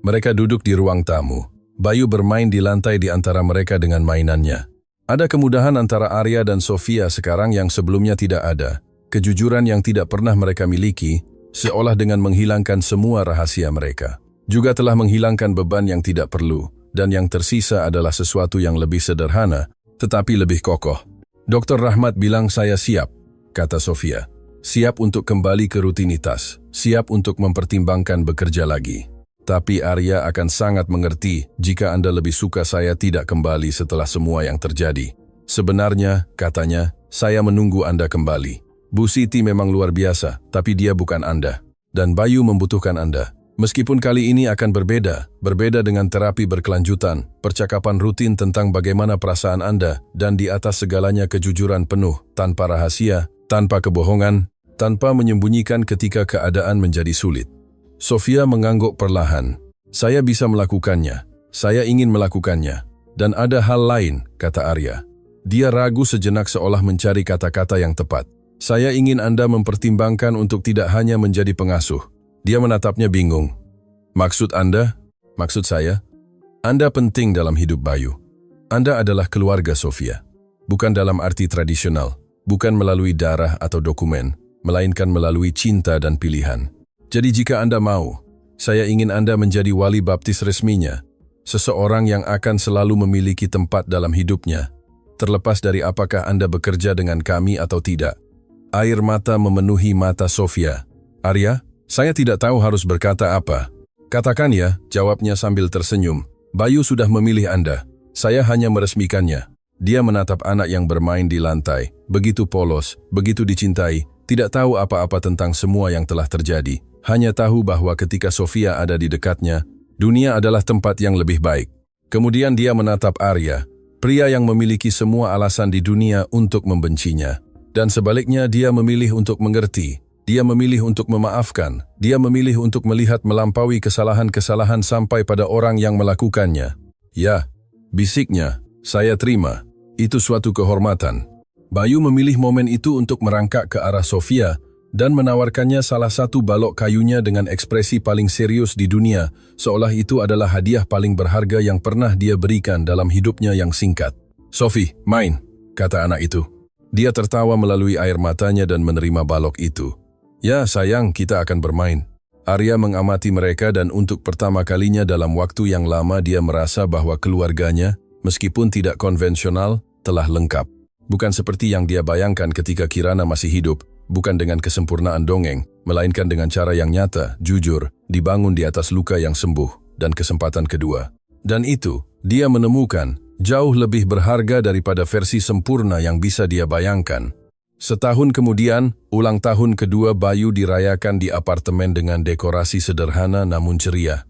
[SPEAKER 1] Mereka duduk di ruang tamu. Bayu bermain di lantai di antara mereka dengan mainannya. Ada kemudahan antara Arya dan Sofia sekarang yang sebelumnya tidak ada. Kejujuran yang tidak pernah mereka miliki, seolah dengan menghilangkan semua rahasia mereka. Juga telah menghilangkan beban yang tidak perlu, dan yang tersisa adalah sesuatu yang lebih sederhana, tetapi lebih kokoh. "Dr. Rahmat bilang saya siap," kata Sofia. "Siap untuk kembali ke rutinitas, siap untuk mempertimbangkan bekerja lagi. Tapi Arya akan sangat mengerti jika Anda lebih suka saya tidak kembali setelah semua yang terjadi. Sebenarnya," katanya, "saya menunggu Anda kembali. Bu Siti memang luar biasa, tapi dia bukan Anda. Dan Bayu membutuhkan Anda. Meskipun kali ini akan berbeda dengan terapi berkelanjutan, percakapan rutin tentang bagaimana perasaan Anda, dan di atas segalanya kejujuran penuh, tanpa rahasia, tanpa kebohongan, tanpa menyembunyikan ketika keadaan menjadi sulit." Sofia mengangguk perlahan. "Saya bisa melakukannya. Saya ingin melakukannya. Dan ada hal lain," kata Arya. Dia ragu sejenak seolah mencari kata-kata yang tepat. "Saya ingin Anda mempertimbangkan untuk tidak hanya menjadi pengasuh." Dia menatapnya bingung. "Maksud Anda?" "Maksud saya, Anda penting dalam hidup Bayu. Anda adalah keluarga Sofia. Bukan dalam arti tradisional, bukan melalui darah atau dokumen, melainkan melalui cinta dan pilihan. Jadi jika Anda mau, saya ingin Anda menjadi wali baptis resminya, seseorang yang akan selalu memiliki tempat dalam hidupnya, terlepas dari apakah Anda bekerja dengan kami atau tidak. Air mata memenuhi mata Sofia. "Arya, saya tidak tahu harus berkata apa." "Katakan ya," jawabnya sambil tersenyum. "Bayu sudah memilih Anda. Saya hanya meresmikannya." Dia menatap anak yang bermain di lantai, begitu polos, begitu dicintai, tidak tahu apa-apa tentang semua yang telah terjadi. Hanya tahu bahwa ketika Sofia ada di dekatnya, dunia adalah tempat yang lebih baik. Kemudian dia menatap Arya, pria yang memiliki semua alasan di dunia untuk membencinya. Dan sebaliknya dia memilih untuk mengerti, dia memilih untuk memaafkan, dia memilih untuk melihat melampaui kesalahan-kesalahan sampai pada orang yang melakukannya. "Ya," bisiknya, "saya terima. Itu suatu kehormatan." Bayu memilih momen itu untuk merangkak ke arah Sofia dan menawarkannya salah satu balok kayunya dengan ekspresi paling serius di dunia, seolah itu adalah hadiah paling berharga yang pernah dia berikan dalam hidupnya yang singkat. "Sofi, main," kata anak itu. Dia tertawa melalui air matanya dan menerima balok itu. "Ya sayang, kita akan bermain." Arya mengamati mereka dan untuk pertama kalinya dalam waktu yang lama dia merasa bahwa keluarganya, meskipun tidak konvensional, telah lengkap. Bukan seperti yang dia bayangkan ketika Kirana masih hidup, bukan dengan kesempurnaan dongeng, melainkan dengan cara yang nyata, jujur, dibangun di atas luka yang sembuh, dan kesempatan kedua. Dan itu, dia menemukan, jauh lebih berharga daripada versi sempurna yang bisa dia bayangkan. Setahun kemudian, ulang tahun kedua Bayu dirayakan di apartemen dengan dekorasi sederhana namun ceria.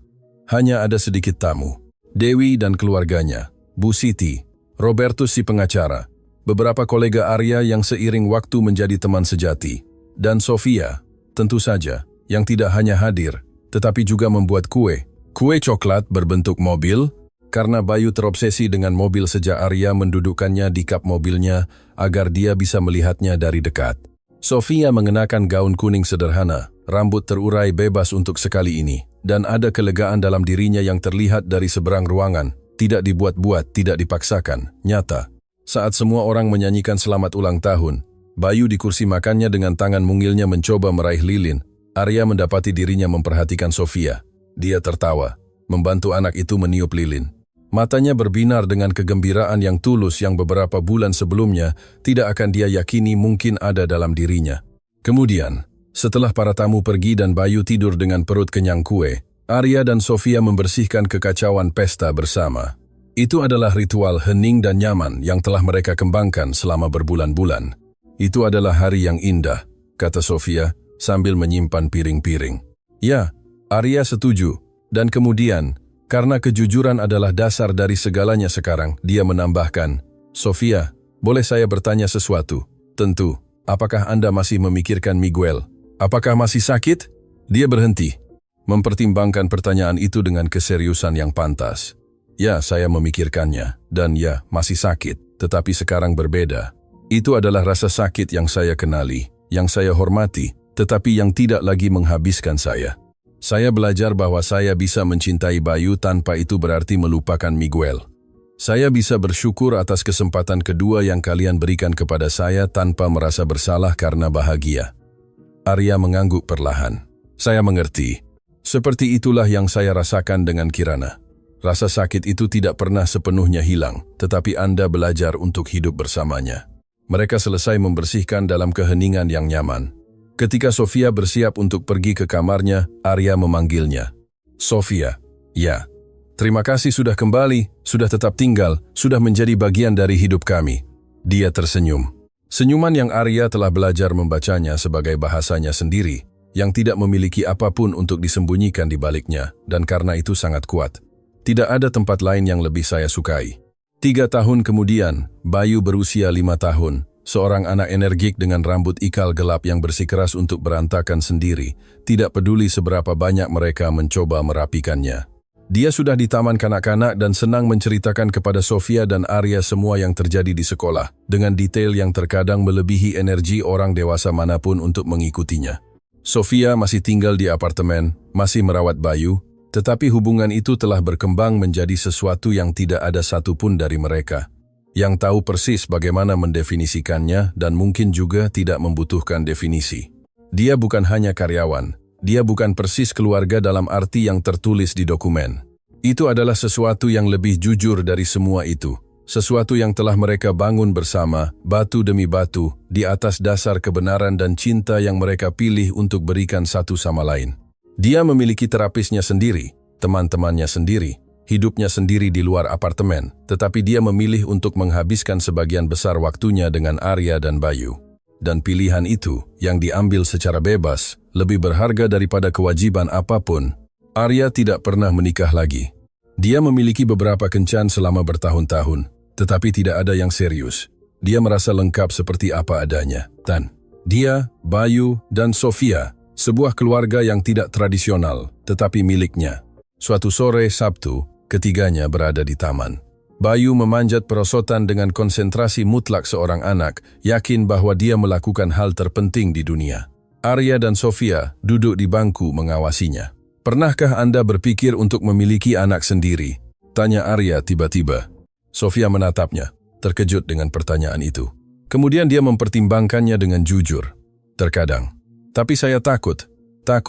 [SPEAKER 1] Hanya ada sedikit tamu. Dewi dan keluarganya, Bu Siti, Robertus si pengacara, beberapa kolega Arya yang seiring waktu menjadi teman sejati, dan Sofia, tentu saja, yang tidak hanya hadir, tetapi juga membuat kue coklat berbentuk mobil, karena Bayu terobsesi dengan mobil sejak Arya mendudukkannya di kap mobilnya agar dia bisa melihatnya dari dekat. Sofia mengenakan gaun kuning sederhana, rambut terurai bebas untuk sekali ini, dan ada kelegaan dalam dirinya yang terlihat dari seberang ruangan, tidak dibuat-buat, tidak dipaksakan, nyata. Saat semua orang menyanyikan selamat ulang tahun, Bayu di kursi makannya dengan tangan mungilnya mencoba meraih lilin. Arya mendapati dirinya memperhatikan Sofia. Dia tertawa, membantu anak itu meniup lilin. Matanya berbinar dengan kegembiraan yang tulus yang beberapa bulan sebelumnya tidak akan dia yakini mungkin ada dalam dirinya. Kemudian, setelah para tamu pergi dan Bayu tidur dengan perut kenyang kue, Arya dan Sofia membersihkan kekacauan pesta bersama. Itu adalah ritual hening dan nyaman yang telah mereka kembangkan selama berbulan-bulan. "Itu adalah hari yang indah," kata Sofia sambil menyimpan piring-piring. "Ya," Arya setuju, dan kemudian, karena kejujuran adalah dasar dari segalanya sekarang, dia menambahkan, "Sofia, boleh saya bertanya sesuatu?" "Tentu. Apakah Anda masih memikirkan Miguel? Apakah masih sakit?" Dia berhenti, mempertimbangkan pertanyaan itu dengan keseriusan yang pantas. "Ya, saya memikirkannya, dan ya, masih sakit, tetapi sekarang berbeda. Itu adalah rasa sakit yang saya kenali, yang saya hormati, tetapi yang tidak lagi menghabiskan saya. Saya belajar bahwa saya bisa mencintai Bayu tanpa itu berarti melupakan Miguel. Saya bisa bersyukur atas kesempatan kedua yang kalian berikan kepada saya tanpa merasa bersalah karena bahagia." Arya mengangguk perlahan. "Saya mengerti. Seperti itulah yang saya rasakan dengan Kirana. Rasa sakit itu tidak pernah sepenuhnya hilang, tetapi Anda belajar untuk hidup bersamanya." Mereka selesai membersihkan dalam keheningan yang nyaman. Ketika Sofia bersiap untuk pergi ke kamarnya, Arya memanggilnya. "Sofia." "Ya." "Terima kasih sudah kembali, sudah tetap tinggal, sudah menjadi bagian dari hidup kami." Dia tersenyum. Senyuman yang Arya telah belajar membacanya sebagai bahasanya sendiri, yang tidak memiliki apapun untuk disembunyikan di baliknya, dan karena itu sangat kuat. Tidak ada tempat lain yang lebih saya sukai. 3 tahun kemudian, Bayu berusia 5 tahun. Seorang anak energik dengan rambut ikal gelap yang bersikeras untuk berantakan sendiri, tidak peduli seberapa banyak mereka mencoba merapikannya. Dia sudah di taman kanak-kanak dan senang menceritakan kepada Sofia dan Arya semua yang terjadi di sekolah, dengan detail yang terkadang melebihi energi orang dewasa manapun untuk mengikutinya. Sofia masih tinggal di apartemen, masih merawat Bayu, tetapi hubungan itu telah berkembang menjadi sesuatu yang tidak ada satupun dari mereka yang tahu persis bagaimana mendefinisikannya dan mungkin juga tidak membutuhkan definisi. Dia bukan hanya karyawan, dia bukan persis keluarga dalam arti yang tertulis di dokumen. Itu adalah sesuatu yang lebih jujur dari semua itu, sesuatu yang telah mereka bangun bersama, batu demi batu, di atas dasar kebenaran dan cinta yang mereka pilih untuk berikan satu sama lain. Dia memiliki terapisnya sendiri, teman-temannya sendiri, hidupnya sendiri di luar apartemen, tetapi dia memilih untuk menghabiskan sebagian besar waktunya dengan Arya dan Bayu. Dan pilihan itu, yang diambil secara bebas, lebih berharga daripada kewajiban apapun. Arya tidak pernah menikah lagi. Dia memiliki beberapa kencan selama bertahun-tahun, tetapi tidak ada yang serius. Dia merasa lengkap seperti apa adanya. Dan dia, Bayu, dan Sofia, sebuah keluarga yang tidak tradisional, tetapi miliknya. Suatu sore Sabtu, ketiganya berada di taman. Bayu memanjat perosotan dengan konsentrasi mutlak seorang anak, yakin bahwa dia melakukan hal terpenting di dunia. Arya dan Sofia duduk di bangku mengawasinya. "Pernahkah Anda berpikir untuk memiliki anak sendiri?" tanya Arya tiba-tiba. Sofia menatapnya, terkejut dengan pertanyaan itu. Kemudian dia mempertimbangkannya dengan jujur. "Terkadang. Tapi saya takut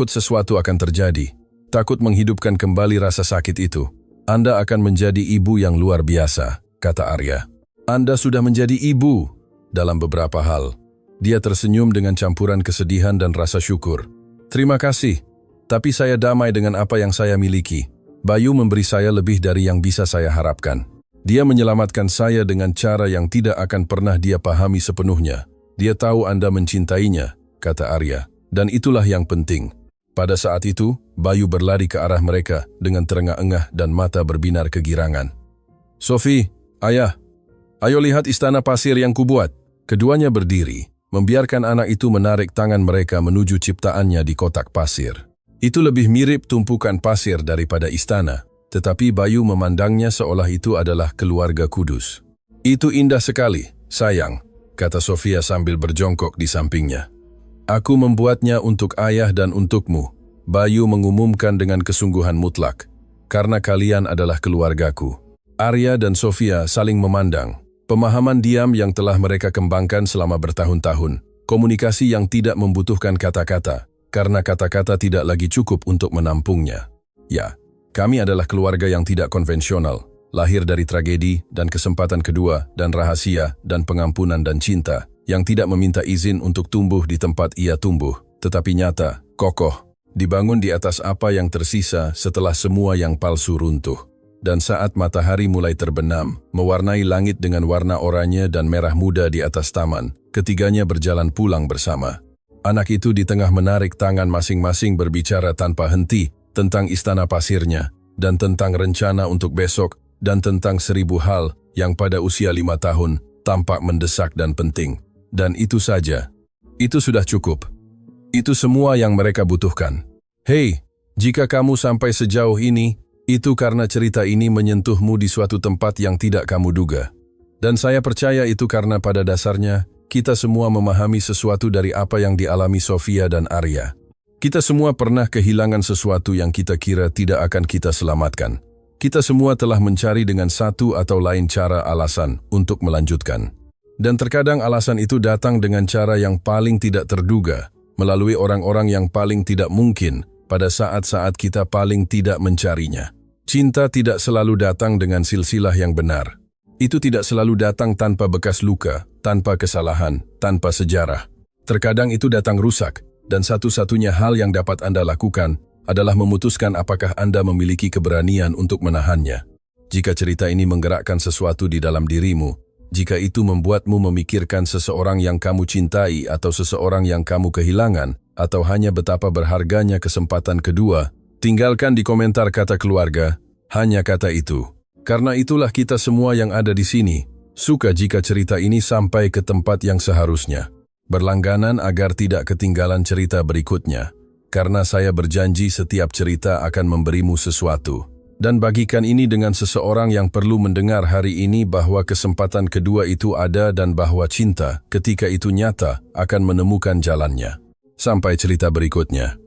[SPEAKER 1] sesuatu akan terjadi. Takut menghidupkan kembali rasa sakit itu. Anda akan menjadi ibu yang luar biasa," kata Arya. "Anda sudah menjadi ibu." Dalam beberapa hal, dia tersenyum dengan campuran kesedihan dan rasa syukur. "Terima kasih, tapi saya damai dengan apa yang saya miliki. Bayu memberi saya lebih dari yang bisa saya harapkan. Dia menyelamatkan saya dengan cara yang tidak akan pernah dia pahami sepenuhnya. Dia tahu Anda mencintainya," kata Arya. "Dan itulah yang penting." Pada saat itu, Bayu berlari ke arah mereka dengan terengah-engah dan mata berbinar kegirangan. "Sofi, Ayah, ayo lihat istana pasir yang kubuat." Keduanya berdiri, membiarkan anak itu menarik tangan mereka menuju ciptaannya di kotak pasir. Itu lebih mirip tumpukan pasir daripada istana, tetapi Bayu memandangnya seolah itu adalah keluarga kudus. "Itu indah sekali, sayang," kata Sofia sambil berjongkok di sampingnya. "Aku membuatnya untuk ayah dan untukmu," Bayu mengumumkan dengan kesungguhan mutlak, "karena kalian adalah keluargaku." Arya dan Sofia saling memandang. Pemahaman diam yang telah mereka kembangkan selama bertahun-tahun, komunikasi yang tidak membutuhkan kata-kata, karena kata-kata tidak lagi cukup untuk menampungnya. "Ya, kami adalah keluarga yang tidak konvensional, lahir dari tragedi dan kesempatan kedua dan rahasia dan pengampunan dan cinta, yang tidak meminta izin untuk tumbuh di tempat ia tumbuh, tetapi nyata, kokoh, dibangun di atas apa yang tersisa setelah semua yang palsu runtuh. Dan saat matahari mulai terbenam, mewarnai langit dengan warna oranye dan merah muda di atas taman, ketiganya berjalan pulang bersama. Anak itu di tengah menarik tangan masing-masing berbicara tanpa henti tentang istana pasirnya, dan tentang rencana untuk besok, dan tentang 1000 hal yang pada usia 5 tahun tampak mendesak dan penting. Dan itu saja. Itu sudah cukup. Itu semua yang mereka butuhkan. "Hei, jika kamu sampai sejauh ini, itu karena cerita ini menyentuhmu di suatu tempat yang tidak kamu duga. Dan saya percaya itu karena pada dasarnya, kita semua memahami sesuatu dari apa yang dialami Sofia dan Arya. Kita semua pernah kehilangan sesuatu yang kita kira tidak akan kita selamatkan. Kita semua telah mencari dengan satu atau lain cara alasan untuk melanjutkan. Dan terkadang alasan itu datang dengan cara yang paling tidak terduga, melalui orang-orang yang paling tidak mungkin pada saat-saat kita paling tidak mencarinya. Cinta tidak selalu datang dengan silsilah yang benar. Itu tidak selalu datang tanpa bekas luka, tanpa kesalahan, tanpa sejarah. Terkadang itu datang rusak, dan satu-satunya hal yang dapat Anda lakukan adalah memutuskan apakah Anda memiliki keberanian untuk menahannya. Jika cerita ini menggerakkan sesuatu di dalam dirimu, jika itu membuatmu memikirkan seseorang yang kamu cintai atau seseorang yang kamu kehilangan, atau hanya betapa berharganya kesempatan kedua, tinggalkan di komentar kata keluarga, hanya kata itu. Karena itulah kita semua yang ada di sini, suka jika cerita ini sampai ke tempat yang seharusnya. Berlangganan agar tidak ketinggalan cerita berikutnya. Karena saya berjanji setiap cerita akan memberimu sesuatu. Dan bagikan ini dengan seseorang yang perlu mendengar hari ini bahwa kesempatan kedua itu ada dan bahwa cinta, ketika itu nyata, akan menemukan jalannya. Sampai cerita berikutnya.